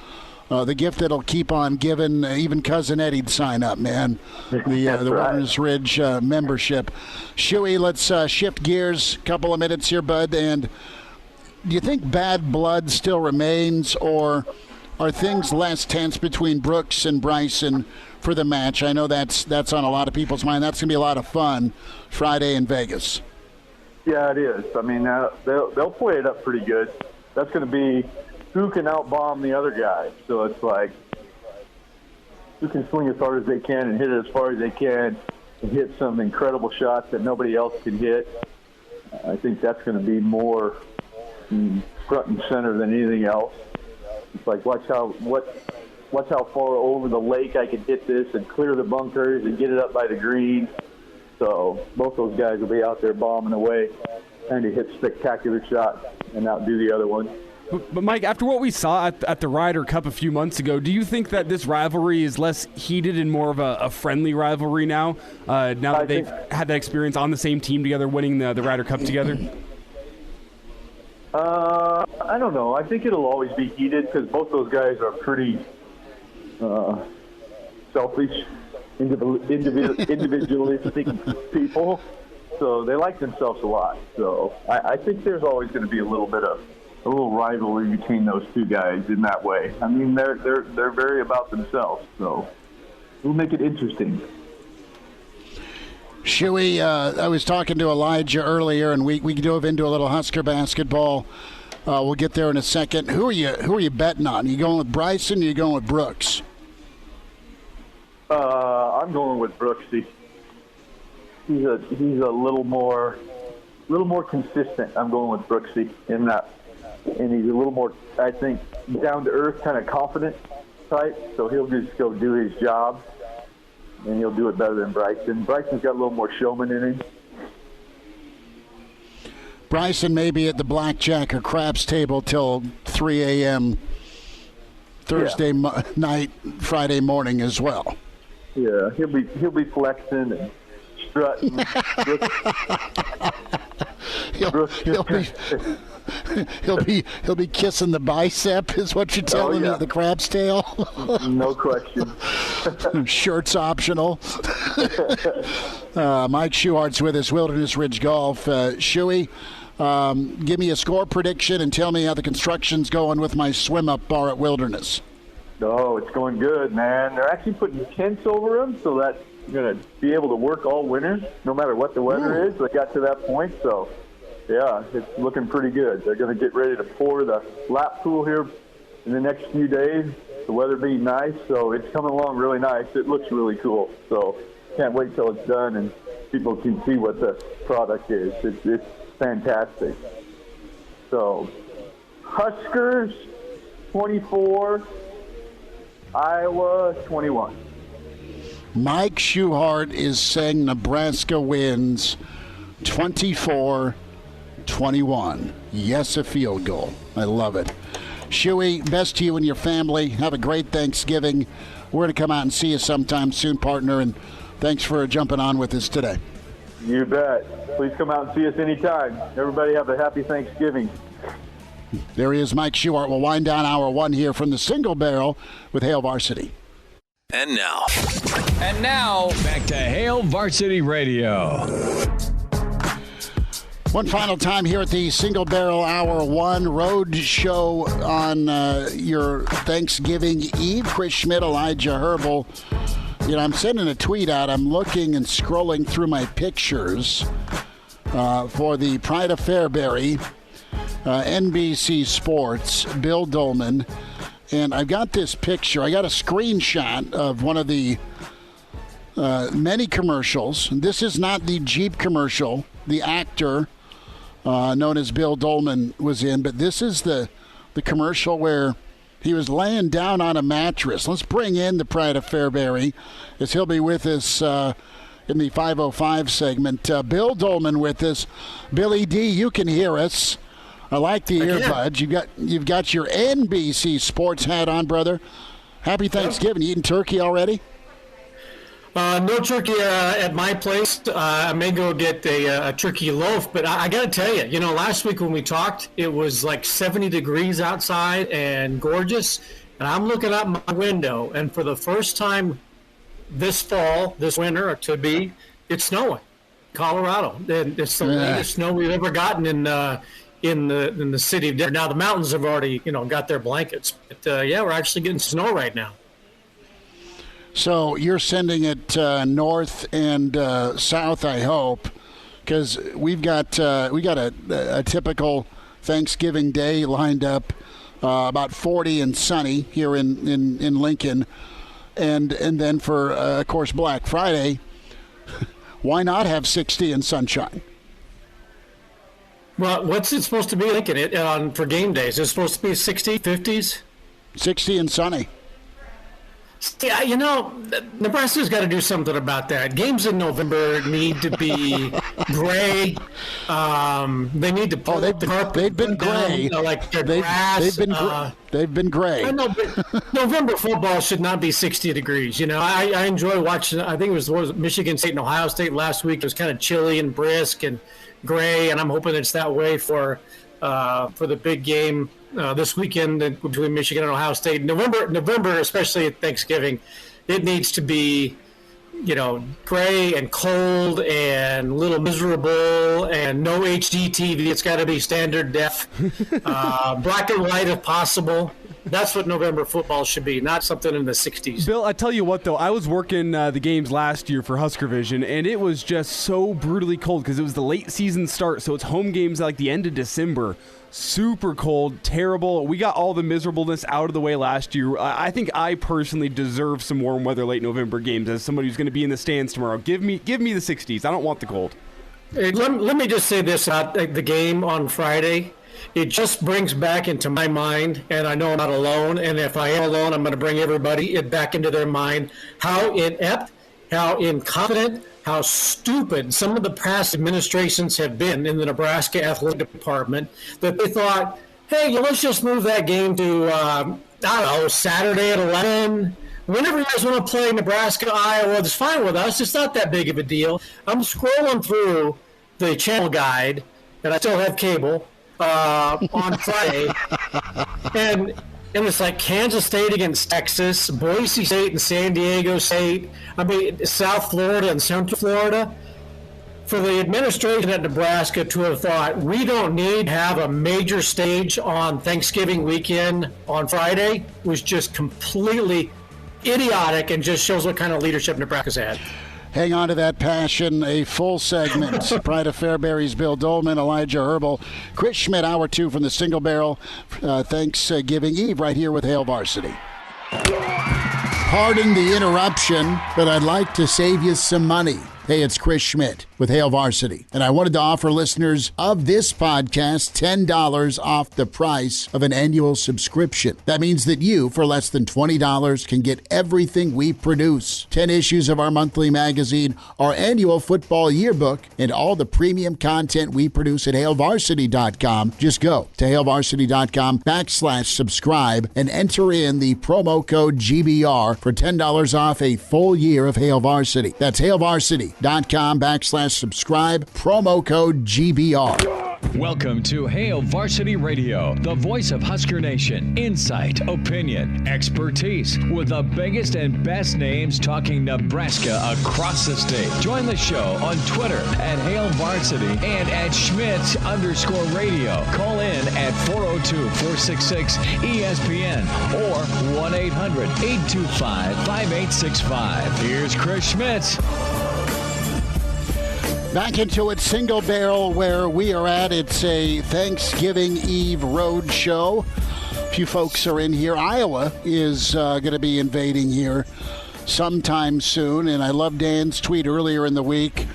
the gift that'll keep on giving, even Cousin Eddie'd sign up, man. The right. Wilderness Ridge membership. Shuey, let's shift gears a couple of minutes here, bud. And do you think bad blood still remains, or are things less tense between Brooks and Bryson for the match? I know that's on a lot of people's mind. That's going to be a lot of fun Friday in Vegas. Yeah, it is. I mean, they'll play it up pretty good. That's going to be who can outbomb the other guy. So it's like who can swing as hard as they can and hit it as far as they can and hit some incredible shots that nobody else can hit. I think that's going to be more front and center than anything else. It's like watch how far over the lake I can hit this and clear the bunkers and get it up by the green. So both those guys will be out there bombing away, trying to hit spectacular shots and outdo the other one. But Mike, after what we saw at the Ryder Cup a few months ago, do you think that this rivalry is less heated and more of a friendly rivalry now? Now that they've had that experience on the same team together, winning the Ryder Cup together? I don't know. I think it'll always be heated because both those guys are pretty selfish, individualistic people. So they like themselves a lot. So I think there's always going to be a little rivalry between those two guys in that way. I mean, they're very about themselves. So we'll make it interesting. Shuey, I was talking to Elijah earlier, and we dove into a little Husker basketball. We'll get there in a second. Who are you betting on? Are you going with Bryson or are you going with Brooks? I'm going with Brooksy. He's a little more consistent. I'm going with Brooksy in that, and he's a little more, I think, down to earth, kind of confident type. So he'll just go do his job, and he'll do it better than Bryson. Bryson's got a little more showman in him. Bryson may be at the blackjack or craps table till 3 a.m. Thursday night, Friday morning as well. Yeah, he'll be flexing and strutting. He'll be kissing the bicep, is what you're telling me, the crab's tail. No question. Shirt's optional. Mike Schuchart's with us, Wilderness Ridge Golf. Shuey, give me a score prediction and tell me how the construction's going with my swim-up bar at Wilderness. Oh, it's going good, man. They're actually putting tents over them so that you're going to be able to work all winter, no matter what the weather is. They got to that point, so, yeah, it's looking pretty good. They're going to get ready to pour the lap pool here in the next few days, the weather being nice, so it's coming along really nice. It looks really cool, so can't wait till it's done and people can see what the product is. It's fantastic. So, Huskers, 24, Iowa, 21. Mike Schuchart is saying Nebraska wins 24-21. Yes, a field goal. I love it. Shuey, best to you and your family. Have a great Thanksgiving. we're going to come out and see you sometime soon, partner, and thanks for jumping on with us today. You bet. Please come out and see us anytime. Everybody have a happy Thanksgiving. There he is, Mike Schuchart. We'll wind down hour one here from the Single Barrel with Hail Varsity. And now, back to Hail Varsity Radio. One final time here at the Single Barrel Hour 1 road show on your Thanksgiving Eve. Chris Schmidt, Elijah Herbal. You know, I'm sending a tweet out. I'm looking and scrolling through my pictures for the Pride of Fairbury, NBC Sports, Bill Doleman. And I've got this picture. I got a screenshot of one of the many commercials. This is not the Jeep commercial. The actor known as Bill Doleman was in, but this is the commercial where he was laying down on a mattress. Let's bring in the Pride of Fairbury, as he'll be with us in the 505 segment. Bill Doleman with us. Billy D, you can hear us. I like the earbuds. You've got your NBC Sports hat on, brother. Happy Thanksgiving. You eating turkey already? No turkey at my place. I may go get a turkey loaf, but I got to tell you, last week when we talked, it was like 70 degrees outside and gorgeous. And I'm looking out my window, and for the first time this winter, it's snowing. Colorado. And it's the latest snow we've ever gotten in the city of Denver. Now the mountains have already, got their blankets. But we're actually getting snow right now. So you're sending it north and south, I hope, because we got a typical Thanksgiving day lined up, about 40 and sunny here in Lincoln, and then for of course Black Friday, why not have 60 and sunshine? Well, what's it supposed to be, Lincoln, for game days? Is it supposed to be 60, 50s? 60 and sunny. Yeah, Nebraska's got to do something about that. Games in November need to be gray. They need to pull they've been gray. Like their grass. They've been gray. I know, but November football should not be 60 degrees. I enjoy watching. I think it was Michigan State and Ohio State last week. It was kind of chilly and brisk and gray, and I'm hoping it's that way for the big game this weekend between Michigan and Ohio State. November, especially at Thanksgiving, it needs to be, gray and cold and a little miserable and no HD TV. It's got to be standard def, black and white if possible. That's what November football should be, not something in the 60s. Bill, I tell you what, though, I was working the games last year for Husker Vision, and it was just so brutally cold because it was the late season start, so it's home games like the end of December. Super cold, terrible. We got all the miserableness out of the way last year. I think I personally deserve some warm weather late November games as somebody who's going to be in the stands tomorrow. Give me the 60s. I don't want the cold. Hey, let me just say this about the game on Friday. It just brings back into my mind, and I know I'm not alone, and if I am alone, I'm going to bring everybody back into their mind, how inept, how incompetent, how stupid some of the past administrations have been in the Nebraska athletic department, that they thought, hey, let's just move that game to, Saturday at 11. Whenever you guys want to play Nebraska-Iowa, it's fine with us. It's not that big of a deal. I'm scrolling through the channel guide, and I still have cable, on Friday, and it's like Kansas State against Texas, Boise State and San Diego State, South Florida and Central Florida. For the administration at Nebraska to have thought, we don't need to have a major stage on Thanksgiving weekend on Friday was just completely idiotic and just shows what kind of leadership Nebraska's had. Hang on to that passion. A full segment. Pride of Fairbury's Bill Doleman, Elijah Herbal, Chris Schmidt, Hour 2 from the Single Barrel Thanksgiving Eve right here with Hail Varsity. Pardon the interruption, but I'd like to save you some money. Hey, it's Chris Schmidt with with Hail Varsity. And I wanted to offer listeners of this podcast $10 off the price of an annual subscription. That means that you, for less than $20, can get everything we produce. 10 issues of our monthly magazine, our annual football yearbook, and all the premium content we produce at HailVarsity.com. Just go to HailVarsity.com/subscribe and enter in the promo code GBR for $10 off a full year of Hail Varsity. That's HailVarsity.com/subscribe, promo code GBR. Welcome to Hail Varsity Radio, the voice of Husker Nation. Insight, opinion, expertise, with the biggest and best names talking Nebraska across the state. Join the show on Twitter at Hail Varsity and at Schmidt_radio. Call in at 402-466-ESPN or 1-800-825-5865. Here's Chris Schmidt. Back into it, Single Barrel, where we are at. It's a Thanksgiving Eve road show. A few folks are in here. Iowa is going to be invading here sometime soon, and I love Dan's tweet earlier in the week.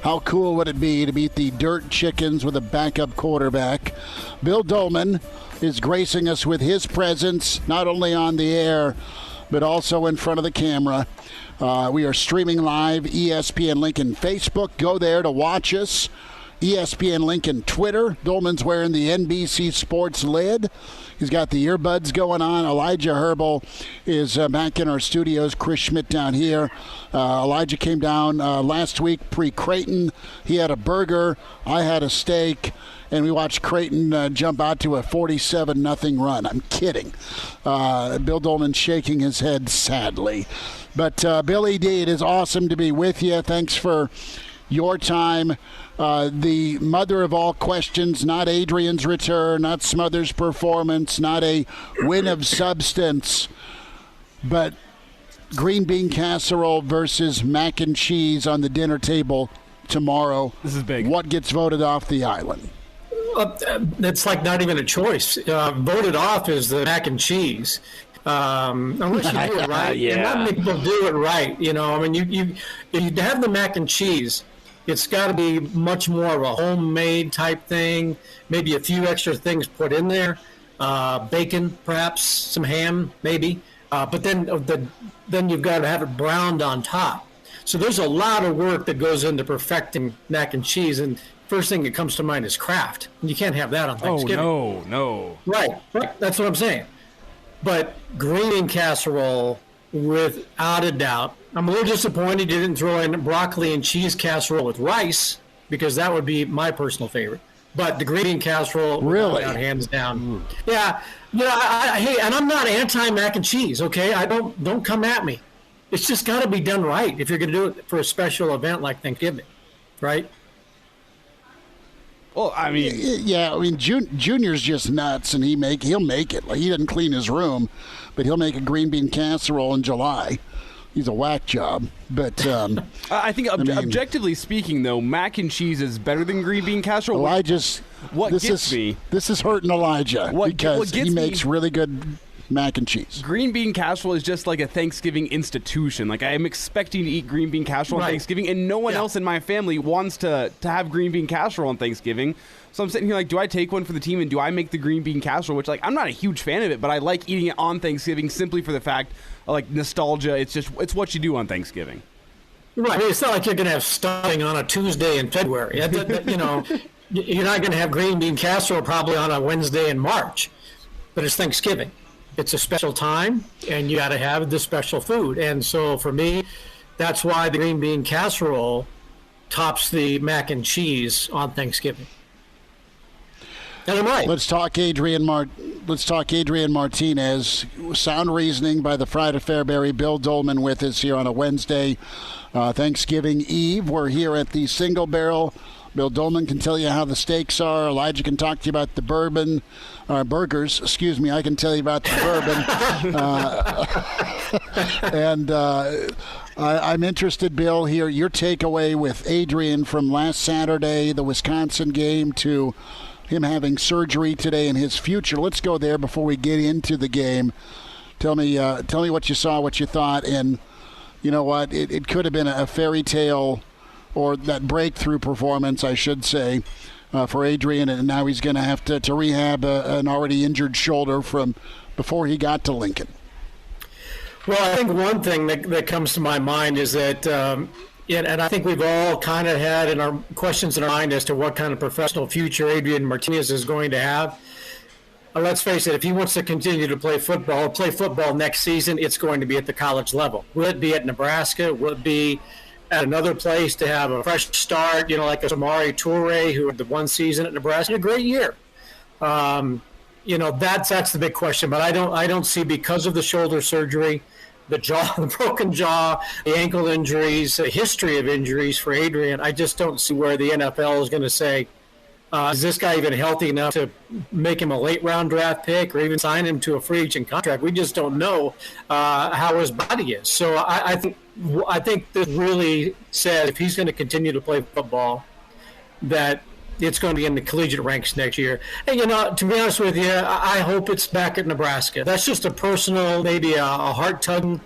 How cool would it be to beat the Dirt Chickens with a backup quarterback? Bill Doleman is gracing us with his presence, not only on the air, but also in front of the camera. We are streaming live, ESPN Lincoln Facebook. Go there to watch us. ESPN Lincoln Twitter. Doleman's wearing the NBC Sports lid. He's got the earbuds going on. Elijah Herbal is back in our studios. Chris Schmidt down here. Elijah came down last week pre-Creighton. He had a burger. I had a steak. And we watched Creighton jump out to a 47-0 run. I'm kidding. Bill Doleman shaking his head sadly. But Billy D, it is awesome to be with you. Thanks for your time. The mother of all questions, not Adrian's return, not Smothers' performance, not a win of substance, but green bean casserole versus mac and cheese on the dinner table tomorrow. This is big. What gets voted off the island? It's like not even a choice. Voted off is the mac and cheese. Unless you do it right. Yeah. And not many people do it right. You know, I mean, you have the mac and cheese. It's got to be much more of a homemade type thing. Maybe a few extra things put in there. Bacon, perhaps, some ham, maybe. But then you've got to have it browned on top. So there's a lot of work that goes into perfecting mac and cheese. And first thing that comes to mind is Kraft. You can't have that on Thanksgiving. Oh, no. Right. That's what I'm saying. But green bean casserole, without a doubt. I'm a little disappointed you didn't throw in broccoli and cheese casserole with rice, because that would be my personal favorite. But the green bean casserole, really, hands down. Yeah. You know, hey, and I'm not anti mac and cheese, okay? Don't come at me. It's just got to be done right if you're going to do it for a special event like Thanksgiving, right? Well, I mean, yeah. I mean, Junior's just nuts, and he'll make it. Like, he doesn't clean his room, but he'll make a green bean casserole in July. He's a whack job, but I think objectively speaking, though, mac and cheese is better than green bean casserole. This is hurting Elijah because he makes really good mac and cheese. Green bean casserole is just like a Thanksgiving institution. Like, I am expecting to eat green bean casserole on Thanksgiving, and no one else in my family wants to have green bean casserole on Thanksgiving. So I'm sitting here like, do I take one for the team and do I make the green bean casserole? Which, like, I'm not a huge fan of it, but I like eating it on Thanksgiving simply for the fact of, like, nostalgia. It's what you do on Thanksgiving. Right. I mean, it's not like you're going to have stuffing on a Tuesday in February. You know, you're not going to have green bean casserole probably on a Wednesday in March, but it's Thanksgiving. It's a special time, and you got to have the special food. And so for me, that's why the green bean casserole tops the mac and cheese on Thanksgiving. And I'm right. Let's talk Adrian Martinez. Sound reasoning by the Fried of Fairbury. Bill Doleman with us here on a Wednesday, Thanksgiving Eve. We're here at the Single Barrel. Bill Doleman can tell you how the steaks are. Elijah can talk to you about the burgers. Excuse me, I can tell you about the bourbon. I'm interested, Bill, here, your takeaway with Adrian from last Saturday, the Wisconsin game, to him having surgery today and his future. Let's go there before we get into the game. Tell me what you saw, what you thought, and you know what? It could have been a fairy tale or that breakthrough performance, I should say, for Adrian, and now he's going to have to rehab an already injured shoulder from before he got to Lincoln. Well, I think one thing that comes to my mind is that, and I think we've all kind of had in our questions in our mind as to what kind of professional future Adrian Martinez is going to have. Let's face it, if he wants to continue to play football next season, it's going to be at the college level. Will it be at Nebraska? Will it be at another place to have a fresh start, like a Samari Toure, who had the one season at Nebraska, a great year? That's the big question. But I don't see, because of the shoulder surgery, the broken jaw, the ankle injuries, the history of injuries for Adrian, I just don't see where the NFL is going to say, is this guy even healthy enough to make him a late-round draft pick or even sign him to a free agent contract? We just don't know how his body is. So I think this really says if he's going to continue to play football, that it's going to be in the collegiate ranks next year. And, to be honest with you, I hope it's back at Nebraska. That's just a personal, maybe a heart-tugging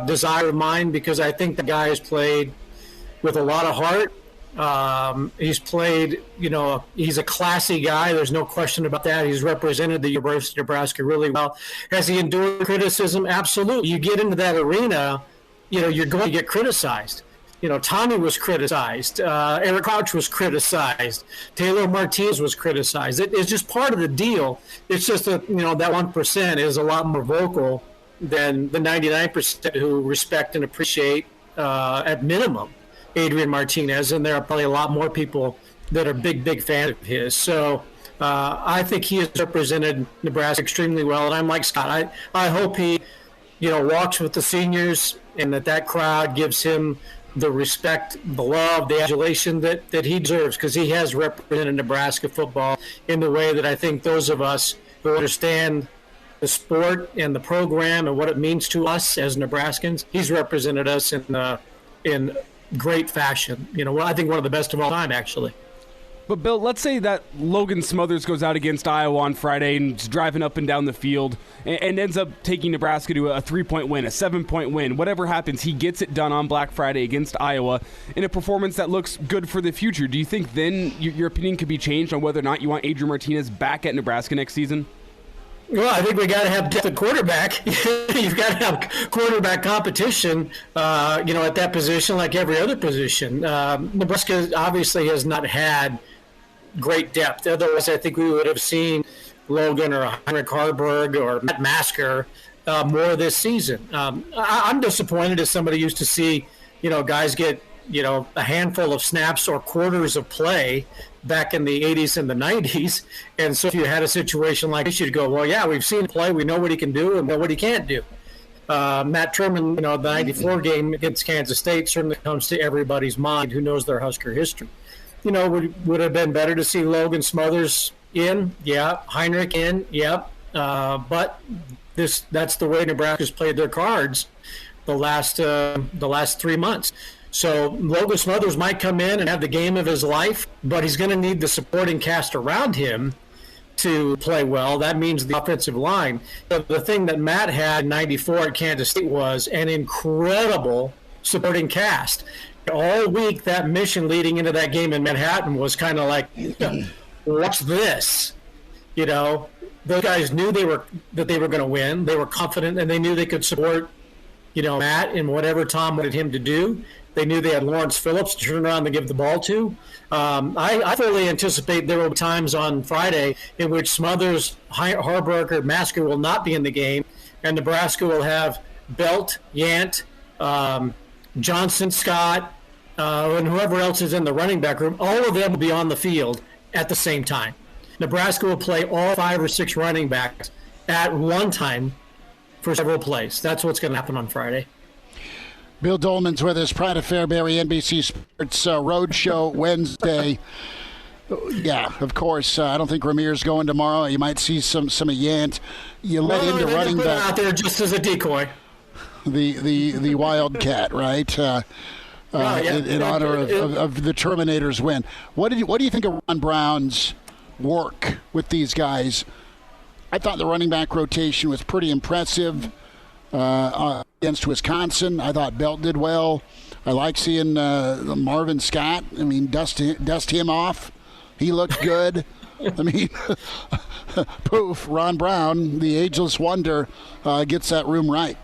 desire of mine, because I think the guy has played with a lot of heart. He's played, he's a classy guy. There's no question about that. He's represented the University of Nebraska really well. Has he endured criticism? Absolutely. You get into that arena, you're going to get criticized. Tommy was criticized. Eric Crouch was criticized. Taylor Martinez was criticized. It's just part of the deal. It's just that, that 1% is a lot more vocal than the 99% who respect and appreciate, at minimum, Adrian Martinez. And there are probably a lot more people that are big fans of his. So I think he has represented Nebraska extremely well. And I'm like Scott. I hope he, walks with the seniors, and that crowd gives him the respect, the love, the adulation that he deserves, because he has represented Nebraska football in the way that I think those of us who understand the sport and the program and what it means to us as Nebraskans, he's represented us in great fashion. I think one of the best of all time, actually. But, Bill, let's say that Logan Smothers goes out against Iowa on Friday and is driving up and down the field and ends up taking Nebraska to a 3-point win, a 7-point win. Whatever happens, he gets it done on Black Friday against Iowa in a performance that looks good for the future. Do you think then your opinion could be changed on whether or not you want Adrian Martinez back at Nebraska next season? Well, I think we got to have depth at quarterback. You've got to have quarterback competition, at that position like every other position. Nebraska obviously has not had great depth. Otherwise, I think we would have seen Logan or Heinrich Harburg or Matt Masker more this season. I'm disappointed as somebody used to see, guys get, a handful of snaps or quarters of play back in the 80s and the 90s. And so if you had a situation like this, you'd go, well, yeah, we've seen him play. We know what he can do and know what he can't do. Matt Truman, the 94 game against Kansas State certainly comes to everybody's mind who knows their Husker history. Would have been better to see Logan Smothers in, yeah. Heinrich in, yeah. But that's the way Nebraska's played their cards the last 3 months. So Logan Smothers might come in and have the game of his life, but he's going to need the supporting cast around him to play well. That means the offensive line. The thing that Matt had in 94 at Kansas State was an incredible supporting cast. All week, that mission leading into that game in Manhattan was kind of like, what's this? Those guys knew that they were going to win. They were confident, and they knew they could support, Matt in whatever Tom wanted him to do. They knew they had Lawrence Phillips to turn around and give the ball to. I fully anticipate there will be times on Friday in which Smothers, Harburg, or Masker will not be in the game, and Nebraska will have Belt, Yant, Johnson, Scott, and whoever else is in the running back room. All of them will be on the field at the same time. Nebraska will play all 5 or 6 running backs at one time for several plays. That's what's going to happen on Friday. Bill Doleman's with us, Pride of Fairbury, NBC Sports Roadshow Wednesday. Yeah, of course. I don't think Ramir's going tomorrow. You might see some of Yant. You let into running back out there just as a decoy. The Wildcat, right? In honor of the Terminator's win. What do you think of Ron Brown's work with these guys? I thought the running back rotation was pretty impressive against Wisconsin. I thought Belt did well. I like seeing Marvin Scott. I mean, dust him off. He looked good. I mean, poof, Ron Brown, the ageless wonder, gets that room right.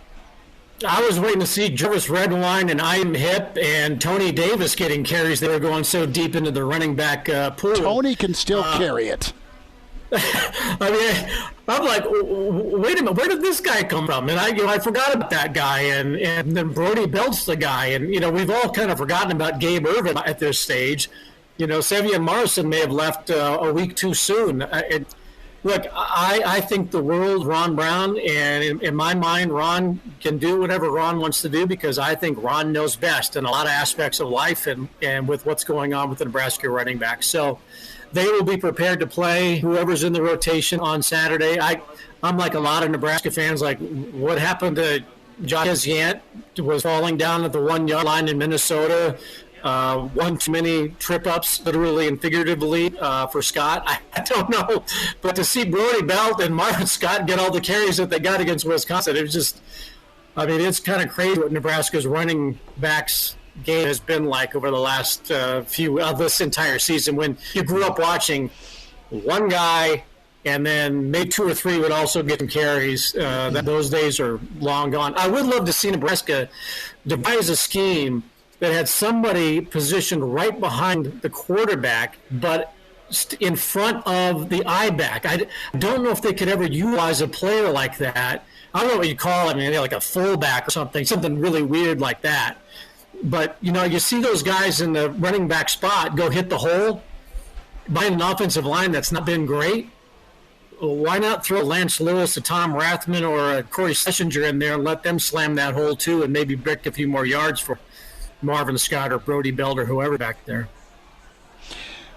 I was waiting to see Jarvis Redwine and Ian Hip and Tony Davis getting carries. They were going so deep into the running back pool. Tony can still carry it. I mean, I'm like, wait a minute, where did this guy come from? And I forgot about that guy, and then Brody Belt's the guy, and we've all kind of forgotten about Gabe Irvin at this stage. Sevian Morrison may have left a week too soon. Look, I think the world, Ron Brown, and in my mind, Ron can do whatever Ron wants to do because I think Ron knows best in a lot of aspects of life and with what's going on with the Nebraska running back. So they will be prepared to play whoever's in the rotation on Saturday. I'm like a lot of Nebraska fans, like what happened to Josh Yant was falling down at the 1 yard line in Minnesota. One too many trip-ups, literally and figuratively, for Scott. I don't know. But to see Brody Belt and Marvin Scott get all the carries that they got against Wisconsin, it was just, I mean, it's kind of crazy what Nebraska's running backs game has been like over the last few of this entire season when you grew up watching one guy and then maybe 2 or 3 would also get some carries. Those days are long gone. I would love to see Nebraska devise a scheme that had somebody positioned right behind the quarterback, but in front of the I-back. I don't know if they could ever utilize a player like that. I don't know what you call it. I mean, like a fullback or something really weird like that. But, you see those guys in the running back spot go hit the hole behind an offensive line that's not been great. Well, why not throw Lance Lewis, a Tom Rathman, or a Corey Schlesinger in there and let them slam that hole too and maybe break a few more yards for Marvin Scott or Brody Belt or whoever back there.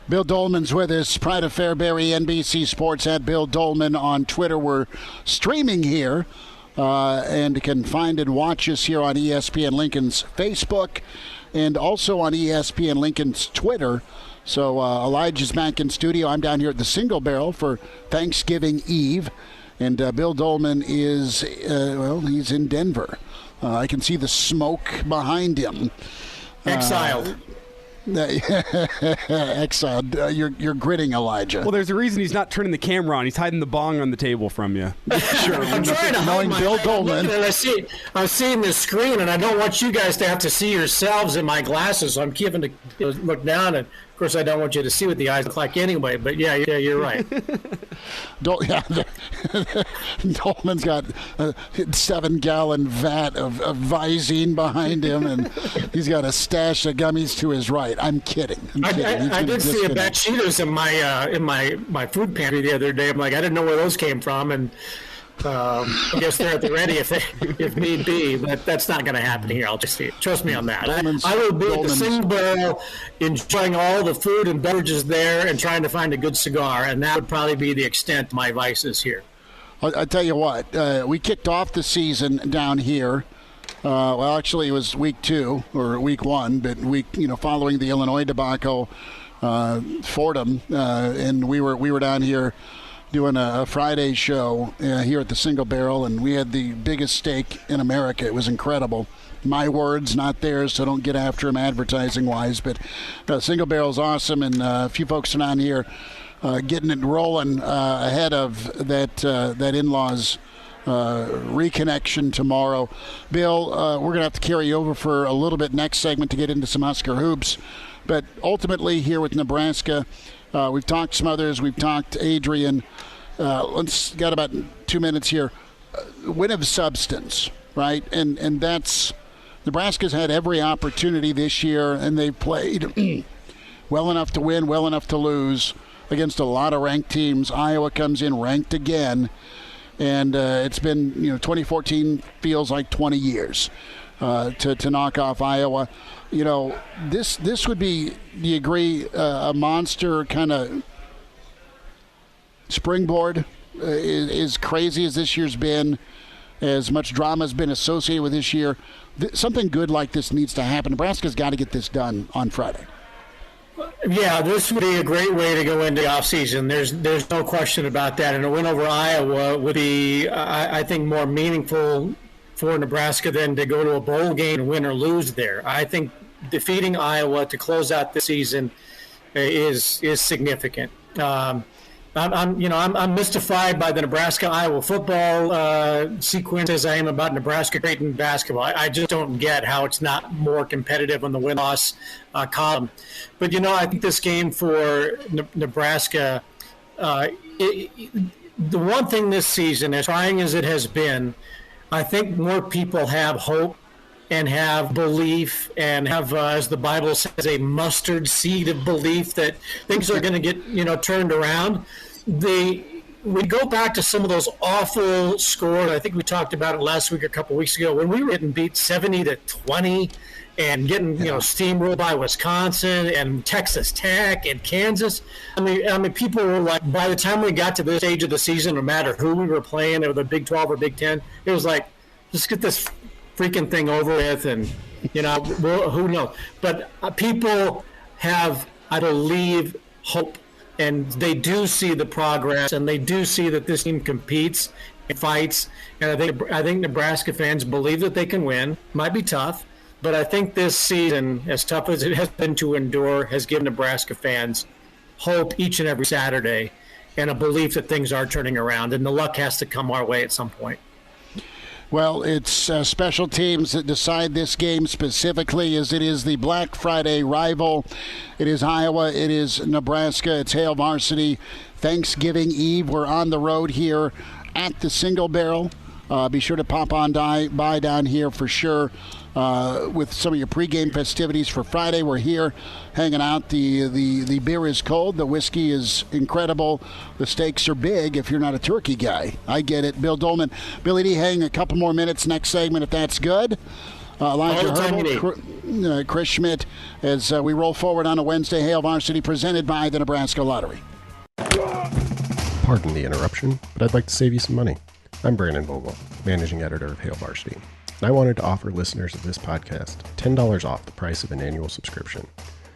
Bill Doleman's with us. Pride of Fairbury, NBC Sports at Bill Doleman on Twitter. We're streaming here and can find and watch us here on ESPN Lincoln's Facebook and also on ESPN Lincoln's Twitter. So Elijah's back in studio. I'm down here at the Single Barrel for Thanksgiving Eve. And Bill Doleman is, he's in Denver. I can see the smoke behind him. Exiled. Exiled. You're gritting, Elijah. Well, there's a reason he's not turning the camera on. He's hiding the bong on the table from you. Sure. I'm trying to knowing Bill Doleman. I'm seeing the screen, and I don't want you guys to have to see yourselves in my glasses. So I'm keeping to look down, and of course, I don't want you to see what the eyes look like anyway. But yeah, you're right. Doleman's got a 7-gallon vat of Visine behind him, and he's got a stash of gummies to his right. I'm kidding. I did see a bag of Cheetos in my food pantry the other day. I'm like, I didn't know where those came from, and I guess they're at the ready if need be, but that's not going to happen here. I'll just see it. Trust me on that. I will be at the Single Barrel enjoying all the food and beverages there and trying to find a good cigar, and that would probably be the extent of my vices here. I'll tell you what, we kicked off the season down here. Well, actually, it was week 2 or week 1, but following the Illinois debacle, Fordham, and we were down here doing a Friday show here at the Single Barrel, and we had the biggest steak in America. It was incredible. My words, not theirs, so don't get after them advertising-wise. But Single Barrel's awesome, and a few folks are on here getting it rolling ahead of that in-laws reconnection tomorrow. Bill, we're going to have to carry you over for a little bit next segment to get into some Husker hoops. But ultimately here with Nebraska, we've talked Smothers, we've talked Adrian. Let's got about 2 minutes here. Win of substance, right? And that's Nebraska's had every opportunity this year, and they've played well enough to win, well enough to lose against a lot of ranked teams. Iowa comes in ranked again, and it's been 2014 feels like 20 years to knock off Iowa. This would be, do you agree, a monster kind of springboard? As crazy as this year's been, as much drama has been associated with this year, something good like this needs to happen. Nebraska's got to get this done on Friday. Yeah, this would be a great way to go into the offseason. There's no question about that. And a win over Iowa would be, I think, more meaningful for Nebraska then to go to a bowl game and win or lose there. I think defeating Iowa to close out the season is significant. I'm mystified by the Nebraska-Iowa football sequence as I am about Nebraska-Creighton basketball. I just don't get how it's not more competitive on the win-loss column. But, I think this game for Nebraska, the one thing this season, as trying as it has been, I think more people have hope and have belief and have, as the Bible says, a mustard seed of belief that things are going to get, turned around. We go back to some of those awful scores. I think we talked about it last week, a couple weeks ago, when we were getting beat 70-20 and getting, steamrolled by Wisconsin and Texas Tech and Kansas. I mean, people were like, by the time we got to this stage of the season, no matter who we were playing, or the Big 12 or Big 10, it was like, let's get this freaking thing over with, and who knows? But people have, I believe, hope, and they do see the progress, and they do see that this team competes and fights. And I think Nebraska fans believe that they can win. Might be tough, but I think this season, as tough as it has been to endure, has given Nebraska fans hope each and every Saturday, and a belief that things are turning around, and the luck has to come our way at some point. Well, it's special teams that decide this game specifically, as it is the Black Friday rival. It is Iowa. It is Nebraska. It's Hail Varsity. Thanksgiving Eve. We're on the road here at the Single Barrel. Be sure to pop on by down here for sure with some of your pregame festivities for Friday. We're here hanging out. The beer is cold. The whiskey is incredible. The steaks are big if you're not a turkey guy. I get it. Bill Doleman. Billy D, hang a couple more minutes next segment if that's good. Elijah Hurrdat, Chris Schmidt, as we roll forward on a Wednesday. Hail Varsity presented by the Nebraska Lottery. Pardon the interruption, but I'd like to save you some money. I'm Brandon Vogel, managing editor of Hail Varsity, and I wanted to offer listeners of this podcast $10 off the price of an annual subscription.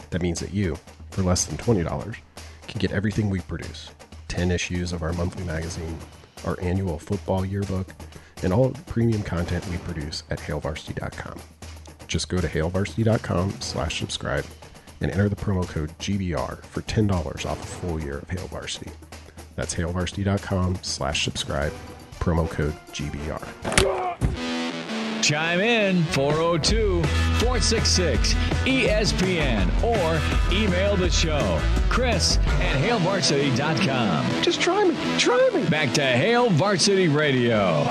That means that you, for less than $20, can get everything we produce: 10 issues of our monthly magazine, our annual football yearbook, and all of the premium content we produce at hailvarsity.com. Just go to hailvarsity.com/subscribe and enter the promo code GBR for $10 off a full year of Hail Varsity. That's hailvarsity.com/subscribe. Promo code GBR. Chime in 402-466-ESPN or email the show, Chris@HailVarsity.com. Just try me. Back to Hail Varsity Radio.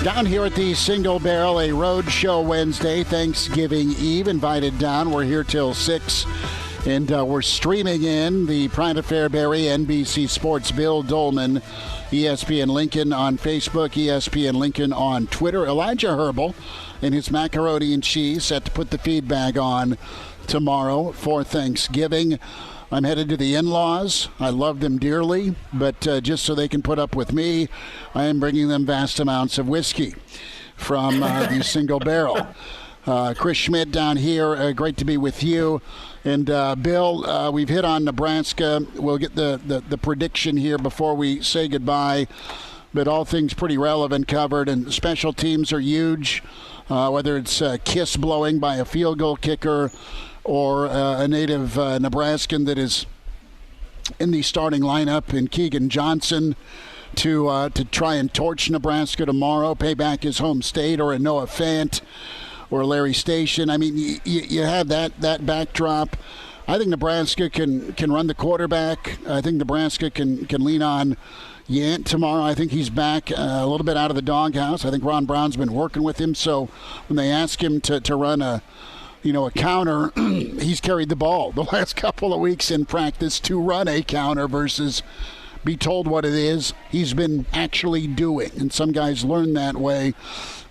Down here at the Single Barrel, a road show Wednesday, Thanksgiving Eve. Invited down. We're here till 6. And we're streaming in the Pride of Fairbury, NBC Sports, Bill Doleman, ESPN Lincoln on Facebook, ESPN Lincoln on Twitter. Elijah Herbal and his macaroni and cheese set to put the feed bag on tomorrow for Thanksgiving. I'm headed to the in-laws. I love them dearly, but just so they can put up with me, I am bringing them vast amounts of whiskey from the Single Barrel. Chris Schmidt down here, great to be with you. And Bill, we've hit on Nebraska. We'll get the prediction here before we say goodbye. But all things pretty relevant covered, and special teams are huge, whether it's a kiss blowing by a field goal kicker or a native Nebraskan that is in the starting lineup in Keegan Johnson to try and torch Nebraska tomorrow, pay back his home state, or a Noah Fant or Larry Station. I mean, you have that backdrop. I think Nebraska can run the quarterback. I think Nebraska can lean on Yant tomorrow. I think he's back a little bit out of the doghouse. I think Ron Brown's been working with him. So when they ask him to run a counter, he's carried the ball the last couple of weeks in practice to run a counter versus be told what it is. He's been actually doing, and some guys learn that way,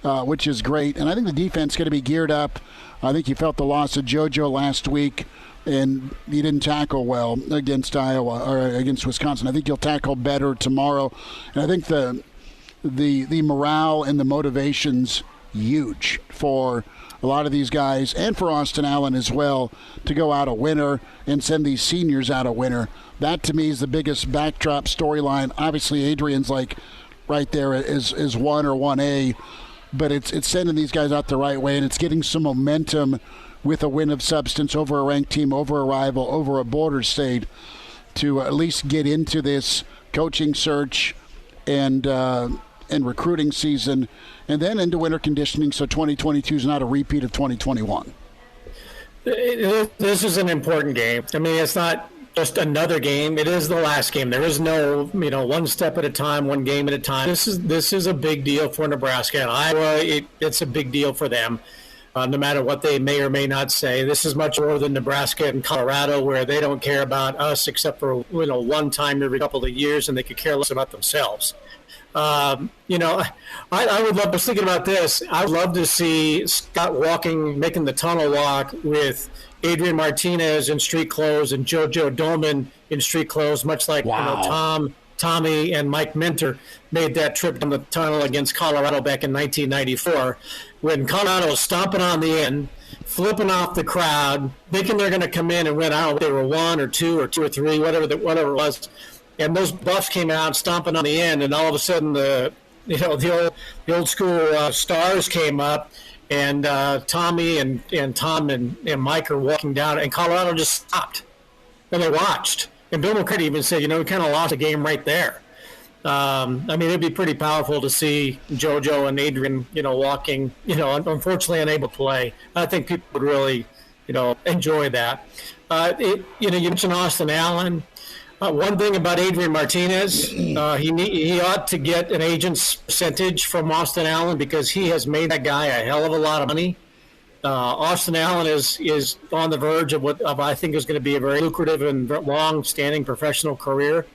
which is great. And I think the defense is going to be geared up. I think you felt the loss of JoJo last week, and he didn't tackle well against Iowa or against Wisconsin. I think he'll tackle better tomorrow. And I think the morale and the motivation's huge for a lot of these guys, and for Austin Allen as well, to go out a winner and send these seniors out a winner. That, to me, is the biggest backdrop storyline. Obviously, Adrian's like, right there is 1 or 1A, but it's sending these guys out the right way, and it's getting some momentum with a win of substance over a ranked team, over a rival, over a border state, to at least get into this coaching search and recruiting season, and then into winter conditioning, so 2022 is not a repeat of 2021. This is an important game. I mean, it's not just another game. It is the last game. There is no, one step at a time, one game at a time. This is a big deal for Nebraska and Iowa. It's a big deal for them. No matter what they may or may not say, this is much more than Nebraska and Colorado, where they don't care about us except for one time every couple of years, and they could care less about themselves. I would love. I was thinking about this. I would love to see Scott making the tunnel walk with Adrian Martinez in street clothes and JoJo Doleman in street clothes, much like Tommy and Mike Minter made that trip down the tunnel against Colorado back in 1994, when Colorado was stomping on the end, flipping off the crowd, thinking they're going to come in and win. I don't know if they were 1 or 2 or 2 or 3, whatever it was. And those Buffs came out stomping on the end, and all of a sudden the old school stars came up, and Tommy and Tom and Mike are walking down, and Colorado just stopped, and they watched. And Bill McCurdy even said, we kind of lost the game right there. It'd be pretty powerful to see JoJo and Adrian, walking, unfortunately unable to play. I think people would really, enjoy that. You mentioned Austin Allen. One thing about Adrian Martinez, he ought to get an agent's percentage from Austin Allen, because he has made that guy a hell of a lot of money. Austin Allen is on the verge of what I think is going to be a very lucrative and long-standing professional career.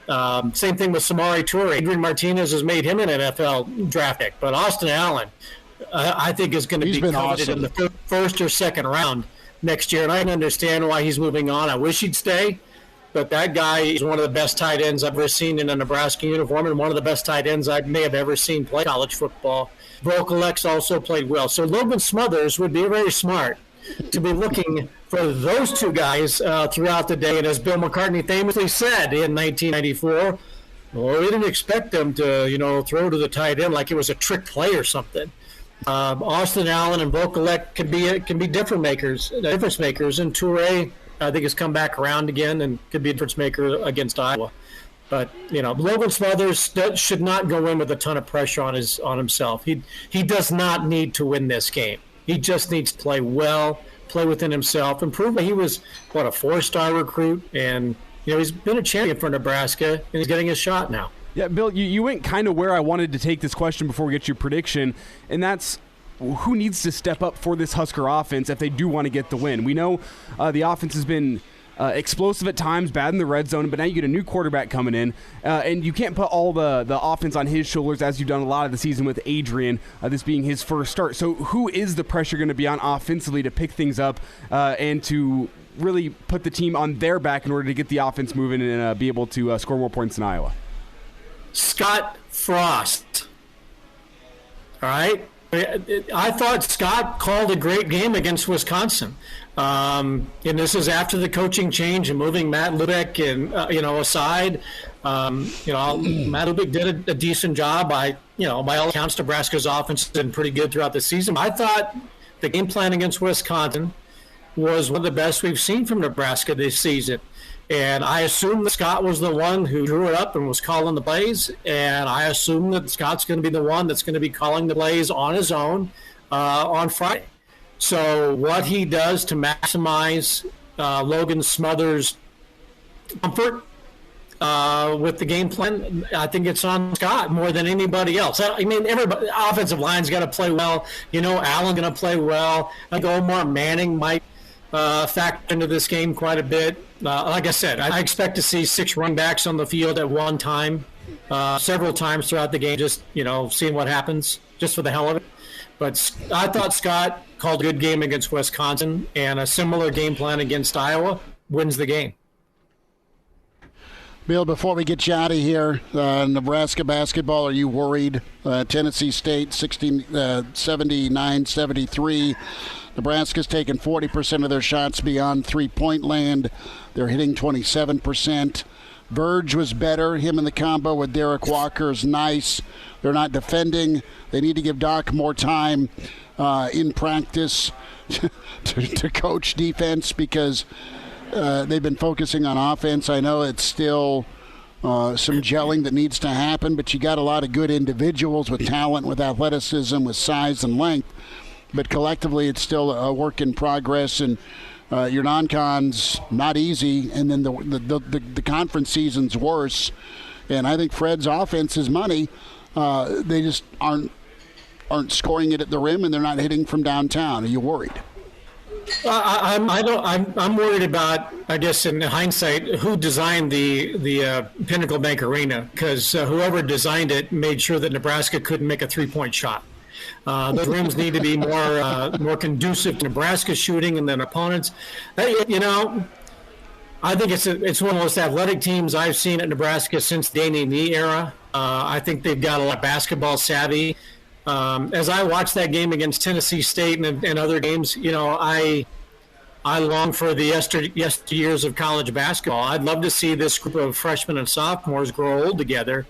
Same thing with Samori Toure. Adrian Martinez has made him an NFL draft pick, but Austin Allen, I think, is going to be coveted in the first or second round next year, and I can understand why he's moving on. I wish he'd stay, but that guy is one of the best tight ends I've ever seen in a Nebraska uniform, and one of the best tight ends I may have ever seen play college football. Brokolex also played well. So Logan Smothers would be very smart to be looking for those two guys throughout the day. And as Bill McCartney famously said in 1994, well, we didn't expect them to, throw to the tight end like it was a trick play or something. Austin Allen and Brokolex can be difference makers. And Toure, I think, has come back around again and could be a difference maker against Iowa. But Logan Smothers should not go in with a ton of pressure on himself. He does not need to win this game. He just needs to play well, play within himself, and prove that he was a 4-star recruit, and he's been a champion for Nebraska, and he's getting his shot now. Yeah, Bill, you went kind of where I wanted to take this question before we get your prediction, and that's who needs to step up for this Husker offense if they do want to get the win. We know the offense has been explosive at times, bad in the red zone, but now you get a new quarterback coming in, and you can't put all the offense on his shoulders, as you've done a lot of the season with Adrian, this being his first start. So who is the pressure going to be on offensively to pick things up and to really put the team on their back in order to get the offense moving and be able to score more points than Iowa? Scott Frost. All right? I thought Scott called a great game against Wisconsin. And this is after the coaching change and moving Matt Lubeck aside. Matt Lubeck did a decent job. By all accounts, Nebraska's offense has been pretty good throughout the season. I thought the game plan against Wisconsin was one of the best we've seen from Nebraska this season. And I assume that Scott was the one who drew it up and was calling the plays. And I assume that Scott's going to be the one that's going to be calling the plays on his own on Friday. So what he does to maximize Logan Smothers' comfort with the game plan, I think it's on Scott more than anybody else. I mean, everybody, offensive line's got to play well. Allen going to play well. I think Omar Manning might factor into this game quite a bit. Like I said, I expect to see 6 running backs on the field at one time, several times throughout the game, just, seeing what happens, just for the hell of it. But I thought Scott called a good game against Wisconsin, and a similar game plan against Iowa wins the game. Bill, before we get you out of here, Nebraska basketball, are you worried? Tennessee State 79-73. Nebraska's taken 40% of their shots beyond three-point land. They're hitting 27%. Verge was better. Him in the combo with Derek Walker is nice. They're not defending. They need to give Doc more time in practice to coach defense because they've been focusing on offense. I know it's still some gelling that needs to happen, but you got a lot of good individuals with talent, with athleticism, with size and length. But collectively, it's still a work in progress, and your non-con's not easy, and then the conference season's worse. And I think Fred's offense is money. They just aren't scoring it at the rim, and they're not hitting from downtown. Are you worried? I'm worried about, I guess, in hindsight, who designed the Pinnacle Bank Arena, because whoever designed it made sure that Nebraska couldn't make a three-point shot. Those rims need to be more conducive to Nebraska shooting and then opponents. You know, I think it's one of the most athletic teams I've seen at Nebraska since the Danny Nee era. I think they've got a lot of basketball savvy. As I watched that game against Tennessee State and other games, you know, I long for the yesteryears of college basketball. I'd love to see this group of freshmen and sophomores grow old together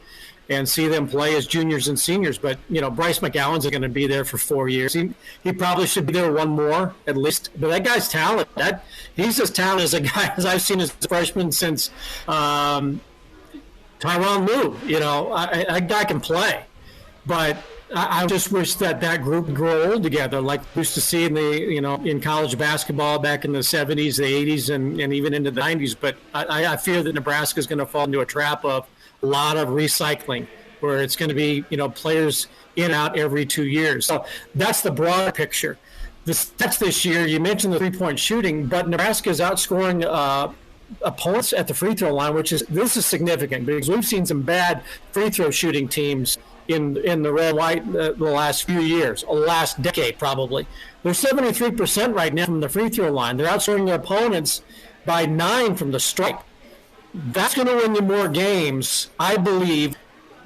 and see them play as juniors and seniors. But, you know, Bryce McGowan's going to be there for 4 years. He probably should be there one more at least. But that guy's talented. He's as talented as a guy as I've seen as a freshman since Tyronn Lue. You know, that guy can play. But I just wish that group would grow old together, like we used to see in college basketball back in the 70s, the 80s, and even into the 90s. But I fear that Nebraska is going to fall into a trap of a lot of recycling, where it's going to be, you know, players in and out every 2 years. So that's the broad picture. That's this year. You mentioned the three-point shooting, but Nebraska is outscoring opponents at the free throw line, this is significant because we've seen some bad free throw shooting teams in the red white the last few years, last decade probably. They're 73% right now from the free throw line. They're outscoring their opponents by 9 from the stripe. That's going to win you more games, I believe,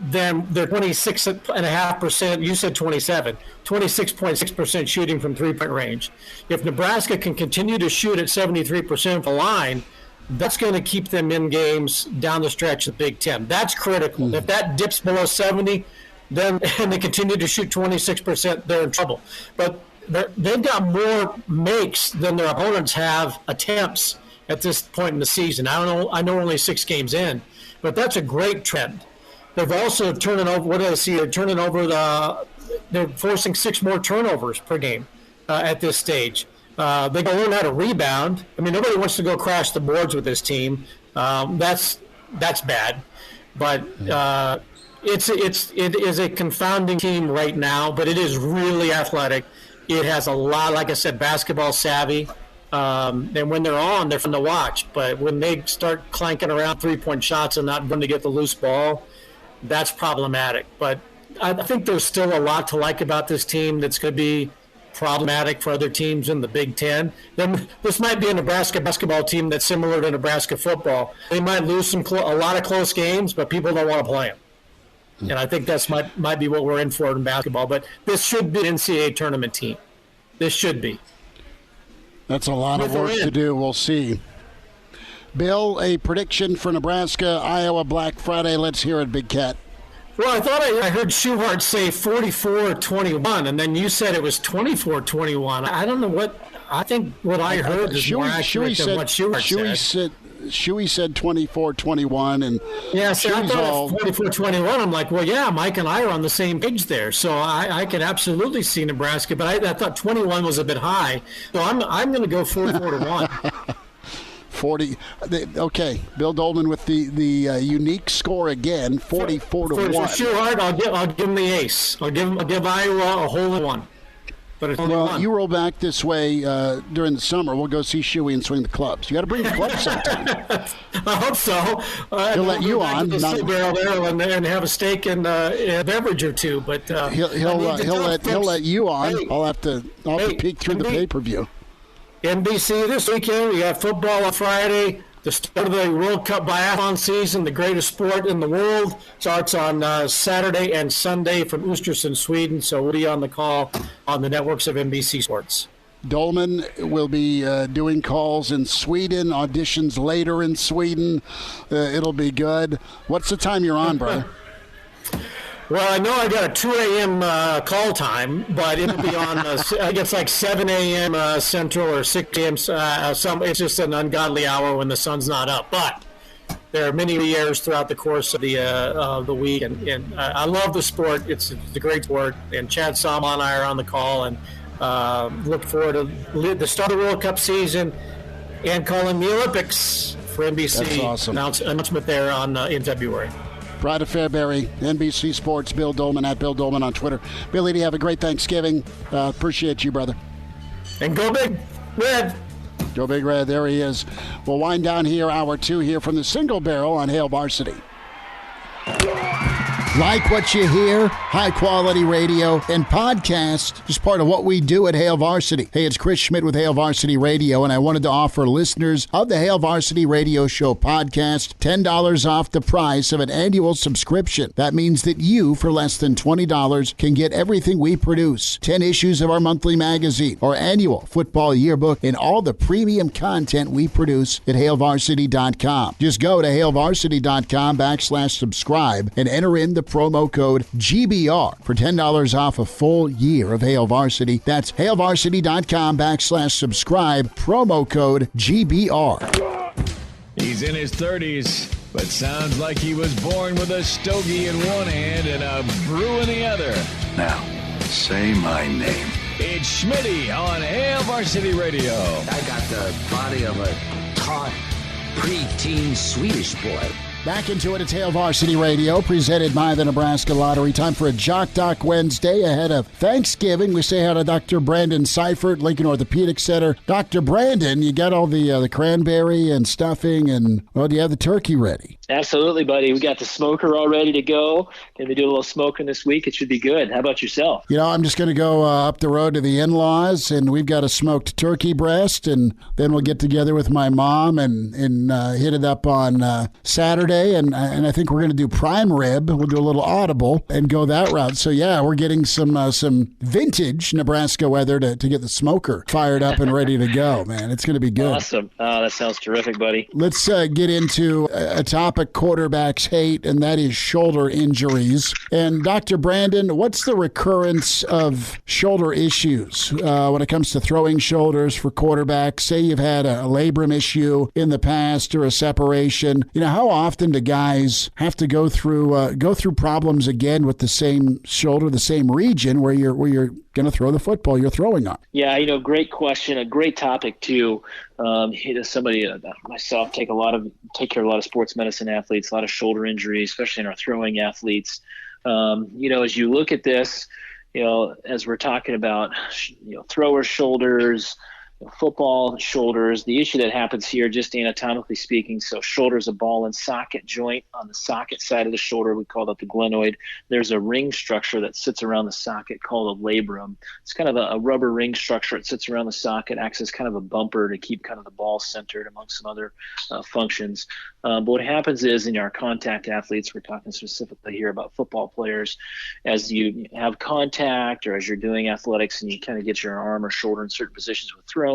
than their 26.5%. You said 27, 26.6% shooting from three-point range. If Nebraska can continue to shoot at 73% from the line, that's going to keep them in games down the stretch of the Big Ten. That's critical. If that dips below 70, then and they continue to shoot 26%, they're in trouble. But they've got more makes than their opponents have attempts at this point in the season. I know only 6 games in, but that's a great trend. They've also turning over. What do I see? They're turning over they're forcing 6 more turnovers per game at this stage. They got to learn how to rebound. I mean, nobody wants to go crash the boards with this team. That's bad, but it is a confounding team right now. But it is really athletic. It has a lot, like I said, basketball savvy. And when they're on, they're fun to watch. But when they start clanking around three-point shots and not going to get the loose ball, that's problematic. But I think there's still a lot to like about this team that's going to be problematic for other teams in the Big Ten. Then this might be a Nebraska basketball team that's similar to Nebraska football. They might lose a lot of close games, but people don't want to play them. And I think that's might be what we're in for in basketball. But this should be an NCAA tournament team. This should be. That's a lot of work to do. We'll see. Bill, a prediction for Nebraska-Iowa Black Friday. Let's hear it, Big Cat. Well, I thought I heard Schuchart say 44-21, and then you said it was 24-21. I don't know what – I think what I heard is more accurate than what Schuchart said. Shuey said 24-21, and yeah, so I thought 44-21. I'm like, well, yeah, Mike and I are on the same page there, so I could absolutely see Nebraska, but I thought 21 was a bit high, so I'm going to go 44-1. 40. Okay, Bill Doleman with the unique score again, 44-1. For Schuchart, I'll give him the ace. I'll give Iowa a hole in one. But it's only one. You roll back this way during the summer. We'll go see Shuey and swing the clubs. You got to bring the clubs sometime. I hope so. He'll let you on. And have a steak and a beverage or two. But he'll let you on. I'll have to peek through the pay-per-view. NBC this weekend. We got football on Friday. The start of the World Cup biathlon season, the greatest sport in the world, starts on Saturday and Sunday from Östersund, Sweden. So we'll be on the call on the networks of NBC Sports. Doleman will be doing calls in Sweden, auditions later in Sweden. It'll be good. What's the time you're on, brother? Well, I know I got a 2 a.m. Call time, but it'll be on, I guess, like 7 a.m. Central or 6 a.m. It's just an ungodly hour when the sun's not up. But there are many years throughout the course of the week, and I love the sport. It's a great sport, and Chad Sama and I are on the call, and look forward to the start of the World Cup season and calling the Olympics for NBC. That's awesome. Announcement there in February. Brad of Fairbury, NBC Sports, Bill Doleman at Bill Doleman on Twitter. Billy, have a great Thanksgiving. Appreciate you, brother. And go Big Red. Go Big Red. There he is. We'll wind down here, hour 2 here from the Single Barrel on Hail Varsity. Like what you hear? High-quality radio and podcast is part of what we do at Hail Varsity. Hey, it's Chris Schmidt with Hail Varsity Radio, and I wanted to offer listeners of the Hail Varsity Radio Show podcast $10 off the price of an annual subscription. That means that you, for less than $20, can get everything we produce. 10 issues of our monthly magazine, our annual football yearbook, and all the premium content we produce at HailVarsity.com. Just go to HailVarsity.com/subscribe and enter in the promo code GBR for $10 off a full year of Hail Varsity. That's HailVarsity.com/subscribe, promo code GBR. He's in his 30s, but sounds like he was born with a stogie in one hand and a brew in the other. Now, say my name. It's Schmitty on Hail Varsity Radio. I got the body of a taut, preteen Swedish boy. Back into it, it's Hail Varsity Radio, presented by the Nebraska Lottery. Time for a Jock Doc Wednesday ahead of Thanksgiving. We say hi to Dr. Brandon Seifert, Lincoln Orthopedic Center. Dr. Brandon, you got all the cranberry and stuffing, and, well, do you have the turkey ready? Absolutely, buddy. We got the smoker all ready to go. Going to do a little smoking this week. It should be good. How about yourself? You know, I'm just going to go up the road to the in-laws, and we've got a smoked turkey breast, and then we'll get together with my mom and hit it up on Saturday. And I think we're going to do prime rib. We'll do a little audible and go that route. So, yeah, we're getting some vintage Nebraska weather to get the smoker fired up and ready to go, man. It's going to be good. Awesome. Oh, that sounds terrific, buddy. Let's get into a topic quarterbacks hate, and that is shoulder injuries. And, Dr. Brandon, what's the recurrence of shoulder issues when it comes to throwing shoulders for quarterbacks? Say you've had a labrum issue in the past or a separation. You know, how often do guys have to go through problems again with the same shoulder, the same region where you're going to throw the football you're throwing on? Yeah, great question, a great topic too. Somebody myself take care of a lot of sports medicine athletes, a lot of shoulder injuries, especially in our throwing athletes. As you look at this, as we're talking about, throwers' shoulders, football shoulders, the issue that happens here, just anatomically speaking, so shoulder is a ball and socket joint. On the socket side of the shoulder, we call that the glenoid. There's a ring structure that sits around the socket called a labrum. It's kind of a rubber ring structure. It sits around the socket, acts as kind of a bumper to keep kind of the ball centered amongst some other functions. But what happens is in our contact athletes, we're talking specifically here about football players, as you have contact or as you're doing athletics and you kind of get your arm or shoulder in certain positions with throwing,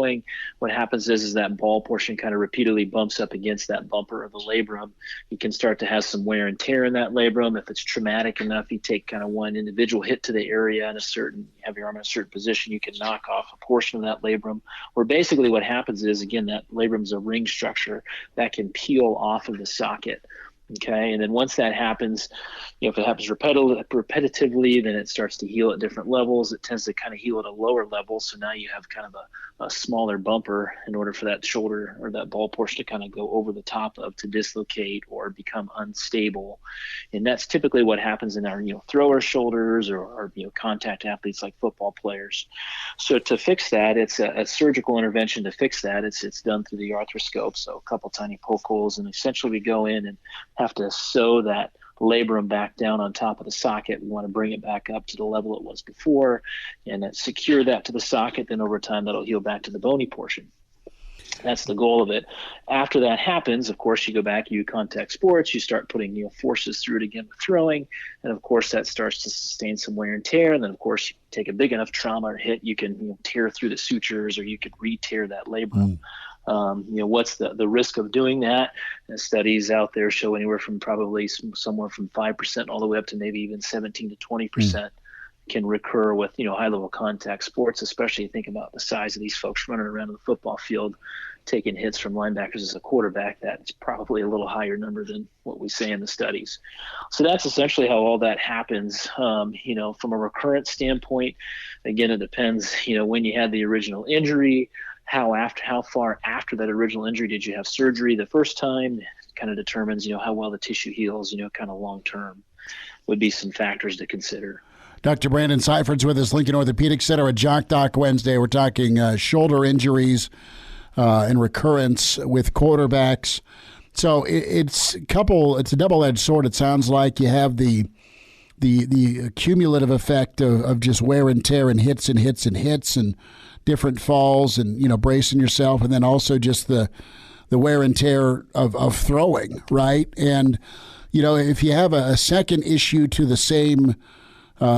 what happens is that ball portion kind of repeatedly bumps up against that bumper of the labrum. You can start to have some wear and tear in that labrum. If it's traumatic enough, you take kind of one individual hit to the area and have your arm in a certain position, you can knock off a portion of that labrum. Or basically what happens is, again, that labrum is a ring structure that can peel off of the socket. Okay, and then once that happens, if it happens repetitively, then it starts to heal at different levels. It tends to kind of heal at a lower level, so now you have kind of a smaller bumper in order for that shoulder or that ball portion to kind of go over the top of, to dislocate or become unstable. And that's typically what happens in our thrower shoulders or contact athletes like football players. So to fix that, it's a surgical intervention to fix that. It's done through the arthroscope, so a couple tiny poke holes, and essentially we go in and have to sew that labrum back down on top of the socket. We want to bring it back up to the level it was before and secure that to the socket. Then over time, that'll heal back to the bony portion. That's the goal of it. After that happens, of course, you go back, you contact sports, you start putting forces through it again with throwing, and of course that starts to sustain some wear and tear. And then of course you take a big enough trauma or hit, you can tear through the sutures, or you could re-tear that labrum. What's the risk of doing that? And studies out there show anywhere from probably somewhere from 5% all the way up to maybe even 17 to 20%. Can recur with high-level contact sports, especially think about the size of these folks running around in the football field, taking hits from linebackers as a quarterback. That's probably a little higher number than what we say in the studies. So that's essentially how all that happens. From a recurrence standpoint, again, it depends. When you had the original injury, how far after that original injury did you have surgery the first time? Kind of determines how well the tissue heals. Kind of long term would be some factors to consider. Dr. Brandon Seiferd's with us, Lincoln Orthopedic Center at Jock Doc Wednesday. We're talking shoulder injuries and recurrence with quarterbacks. So it's a double-edged sword. It sounds like you have the cumulative effect of just wear and tear and hits and different falls and bracing yourself, and then also just the wear and tear of throwing, right? And if you have a second issue to the same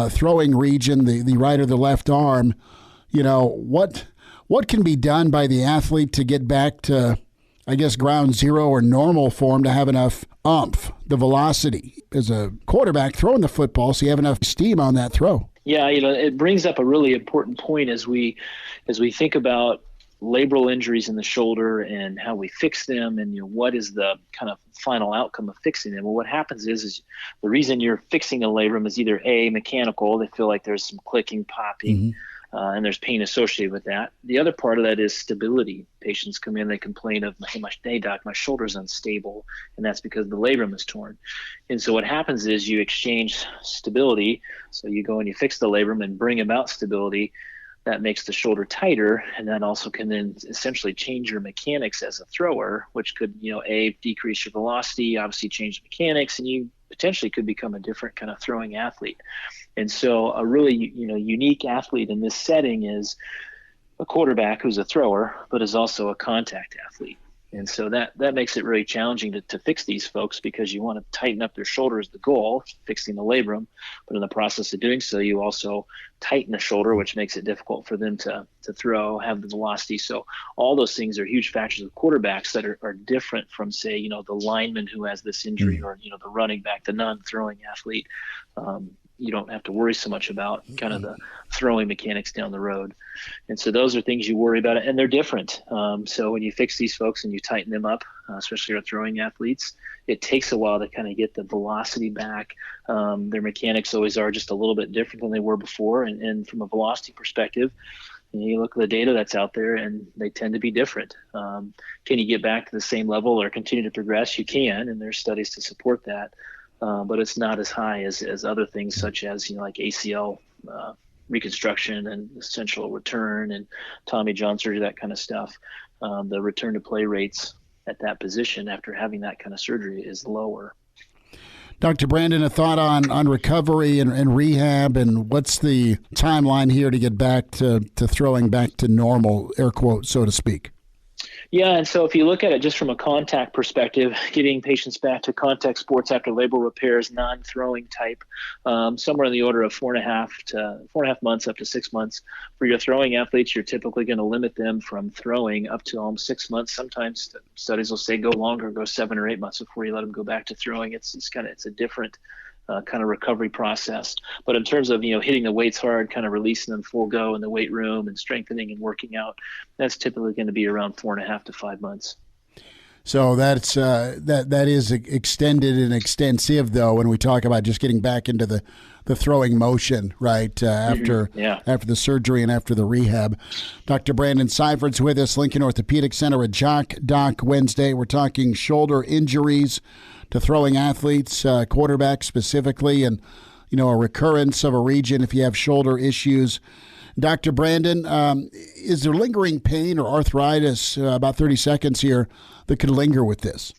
throwing region, the right or the left arm, what can be done by the athlete to get back to, I guess, ground zero or normal form to have enough oomph, the velocity as a quarterback throwing the football, so you have enough steam on that throw? Yeah, it brings up a really important point as we think about labral injuries in the shoulder and how we fix them, and what is the kind of final outcome of fixing them. Well, what happens is the reason you're fixing a labrum is either A, mechanical, they feel like there's some clicking, popping, and there's pain associated with that. The other part of that is stability. Patients come in, they complain of, hey doc, my shoulder's unstable, and that's because the labrum is torn. And so what happens is you exchange stability, so you go and you fix the labrum and bring about stability. That makes the shoulder tighter, and that also can then essentially change your mechanics as a thrower, which could, decrease your velocity, obviously change the mechanics, and you potentially could become a different kind of throwing athlete. And so a really, unique athlete in this setting is a quarterback who's a thrower, but is also a contact athlete. And so that makes it really challenging to fix these folks, because you want to tighten up their shoulder is the goal, fixing the labrum. But in the process of doing so, you also tighten the shoulder, which makes it difficult for them to throw, have the velocity. So all those things are huge factors of quarterbacks that are different from, say, the lineman who has this injury, or, the running back, the non-throwing athlete. You don't have to worry so much about kind of the throwing mechanics down the road. And so those are things you worry about, and they're different. So when you fix these folks and you tighten them up, especially our throwing athletes, it takes a while to kind of get the velocity back. Their mechanics always are just a little bit different than they were before. And from a velocity perspective, you look at the data that's out there, and they tend to be different. Can you get back to the same level or continue to progress? You can, and there's studies to support that. But it's not as high as other things, such as like ACL reconstruction and essential return and Tommy John surgery, that kind of stuff. The return to play rates at that position after having that kind of surgery is lower. Dr. Brandon, a thought on recovery and rehab, and what's the timeline here to get back to throwing back to normal, air quote, so to speak? Yeah, and so if you look at it just from a contact perspective, getting patients back to contact sports after labral repairs, non-throwing type, somewhere in the order of 4.5 months up to 6 months. For your throwing athletes, you're typically going to limit them from throwing up to almost 6 months. Sometimes studies will say go longer, go 7 or 8 months before you let them go back to throwing. It's a different kind of recovery process. But in terms of, hitting the weights hard, kind of releasing them full go in the weight room and strengthening and working out, that's typically going to be around 4.5 to 5 months. So that's that is extended and extensive, though, when we talk about just getting back into the throwing motion, right, after the surgery and after the rehab. Dr. Brandon Seiferd's with us, Lincoln Orthopedic Center at Jock Doc Wednesday. We're talking shoulder injuries to throwing athletes, quarterbacks specifically, and, a recurrence of a region if you have shoulder issues. Dr. Brandon, is there lingering pain or arthritis, about 30 seconds here, that could linger with this?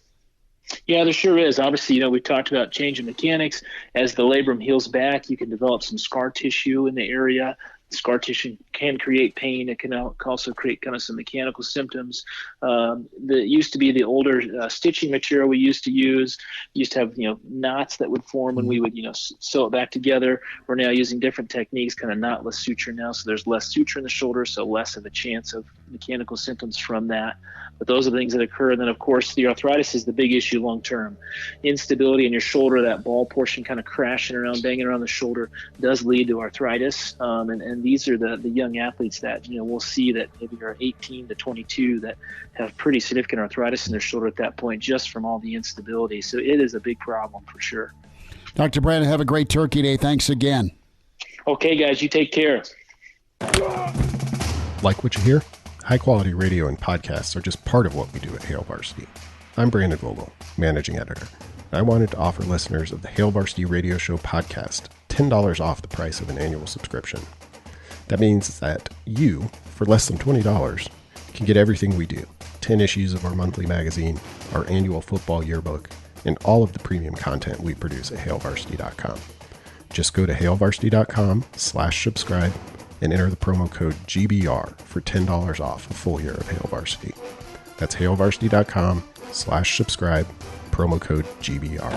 Yeah, there sure is. Obviously, we talked about change in mechanics. As the labrum heals back, you can develop some scar tissue in the area. Scar tissue can create pain. It can also create kind of some mechanical symptoms. That used to be the older stitching material we used to use. We used to have, knots that would form when we would, sew it back together. We're now using different techniques, kind of knotless suture now. So there's less suture in the shoulder, so less of a chance of mechanical symptoms from that. But those are the things that occur. And then, of course, the arthritis is the big issue long term. Instability in your shoulder, that ball portion kind of crashing around, banging around the shoulder, does lead to arthritis. And these are the young athletes that, we'll see that maybe are 18 to 22 that have pretty significant arthritis in their shoulder at that point, just from all the instability. So it is a big problem for sure. Dr. Brandon, have a great Turkey Day. Thanks again. Okay, guys, you take care. Like what you hear? High-quality radio and podcasts are just part of what we do at Hail Varsity. I'm Brandon Vogel, managing editor, and I wanted to offer listeners of the Hail Varsity Radio Show podcast $10 off the price of an annual subscription. That means that you, for less than $20, can get everything we do: 10 issues of our monthly magazine, our annual football yearbook, and all of the premium content we produce at hailvarsity.com. Just go to hailvarsity.com/subscribe and enter the promo code GBR for $10 off a full year of Hail Varsity. That's hailvarsity.com/subscribe, promo code GBR.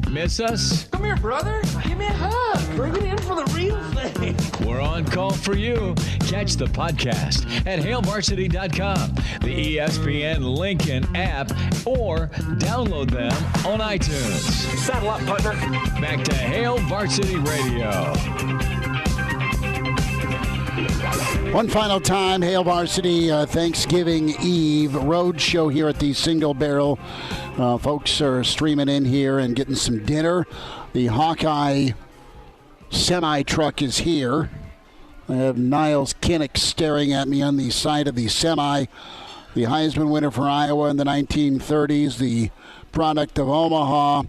Miss us? Come here, brother. Give me a hug. Bring it in for the real thing. We're on call for you. Catch the podcast at hailvarsity.com, the ESPN Lincoln app, or download them on iTunes. Saddle up, partner. Back to Hail Varsity Radio. One final time, Hail Varsity Thanksgiving Eve road show here at the Single Barrel. Folks are streaming in here and getting some dinner. The Hawkeye semi-truck is here. I have Niles Kinnick staring at me on the side of the semi. The Heisman winner for Iowa in the 1930s, the product of Omaha.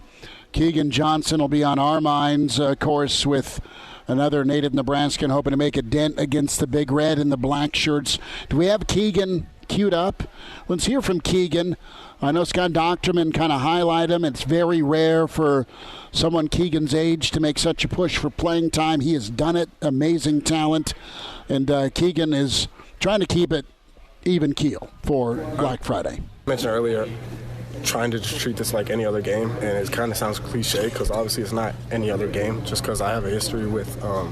Keegan Johnson will be on our minds, of course, with another native Nebraskan hoping to make a dent against the Big Red in the black shirts. Do we have Keegan queued up? Let's hear from Keegan. I know Scott Docterman kind of highlighted him. It's very rare for someone Keegan's age to make such a push for playing time. He has done it. Amazing talent. And Keegan is trying to keep it even keel for Black Friday. I mentioned earlier trying to treat this like any other game, and it kind of sounds cliche because obviously it's not any other game just because I have a history with the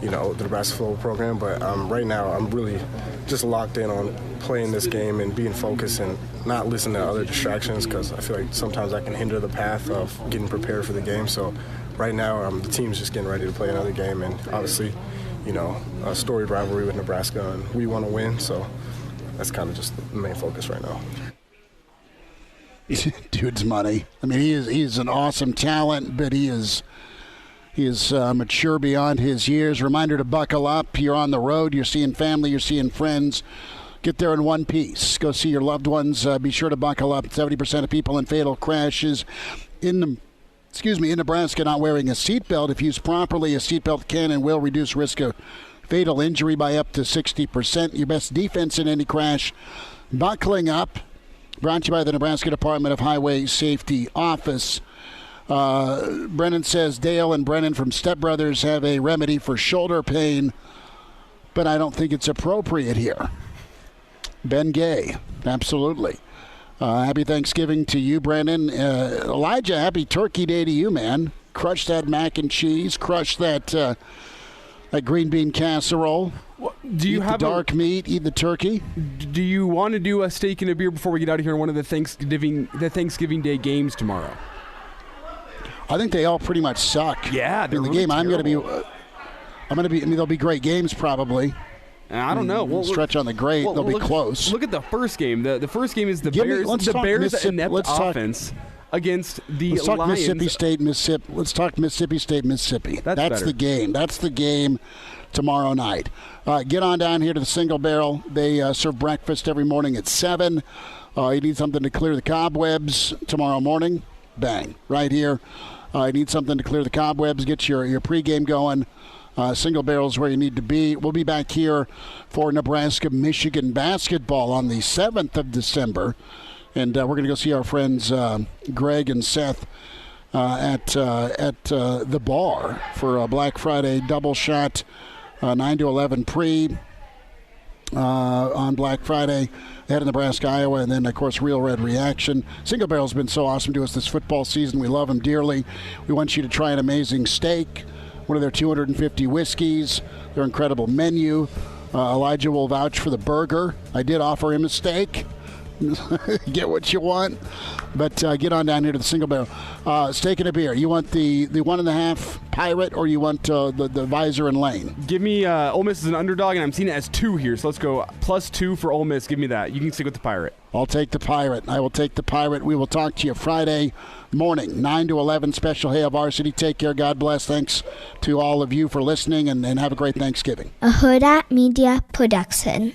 Nebraska football program, but right now I'm really just locked in on playing this game and being focused and not listening to other distractions because I feel like sometimes I can hinder the path of getting prepared for the game. So right now the team's just getting ready to play another game, and obviously a storied rivalry with Nebraska, and we want to win, so that's kind of just the main focus right now. Dude's money. I mean, he's an awesome talent, but he is mature beyond his years. Reminder to buckle up. You're on the road. You're seeing family. You're seeing friends. Get there in one piece. Go see your loved ones. Be sure to buckle up. 70% of people in fatal crashes in Nebraska not wearing a seatbelt. If used properly, a seatbelt can and will reduce risk of fatal injury by up to 60%. Your best defense in any crash, buckling up. Brought to you by the Nebraska Department of Highway Safety Office. Brennan says Dale and Brennan from Step Brothers have a remedy for shoulder pain, but I don't think it's appropriate here. Ben Gay, absolutely. Happy Thanksgiving to you, Brennan. Elijah, happy Turkey Day to you, man. Crush that mac and cheese. Crush that green bean casserole. Do you have the dark meat? Eat the turkey. Do you want to do a steak and a beer before we get out of here in one of the Thanksgiving Day games tomorrow? I think they all pretty much suck. Yeah, in the really game. terrible. I mean, they'll be great games probably. I don't know. We'll stretch on the great. They'll be close. Look at the first game. The first game is the Bears. The Bears inept offense against the Lions. Let's talk Mississippi State, Mississippi. Let's talk Mississippi State, Mississippi. That's the game. That's the game tomorrow night. Get on down here to the Single Barrel. They serve breakfast every morning at 7. You need something to clear the cobwebs tomorrow morning? Bang. Right here. You need something to clear the cobwebs, get your pregame going. Single Barrel's where you need to be. We'll be back here for Nebraska-Michigan basketball on the 7th of December. And we're going to go see our friends Greg and Seth at the bar for a Black Friday double shot, 9 to 11 pre on Black Friday. Ahead of Nebraska-Iowa, and then, of course, Real Red Reaction. Single Barrel's been so awesome to us this football season. We love them dearly. We want you to try an amazing steak, one of their 250 whiskeys, their incredible menu. Elijah will vouch for the burger. I did offer him a steak. Get what you want. But get on down here to the Single Barrel. Steak and a beer. You want the 1.5 Pirate, or you want the Visor and Lane? Give me Ole Miss as an underdog, and I'm seeing it as 2 here. So let's go +2 for Ole Miss. Give me that. You can stick with the Pirate. I'll take the Pirate. I will take the Pirate. We will talk to you Friday morning, 9 to 11, special Hail Varsity. Take care. God bless. Thanks to all of you for listening, and have a great Thanksgiving. A Hurrdat Media Production.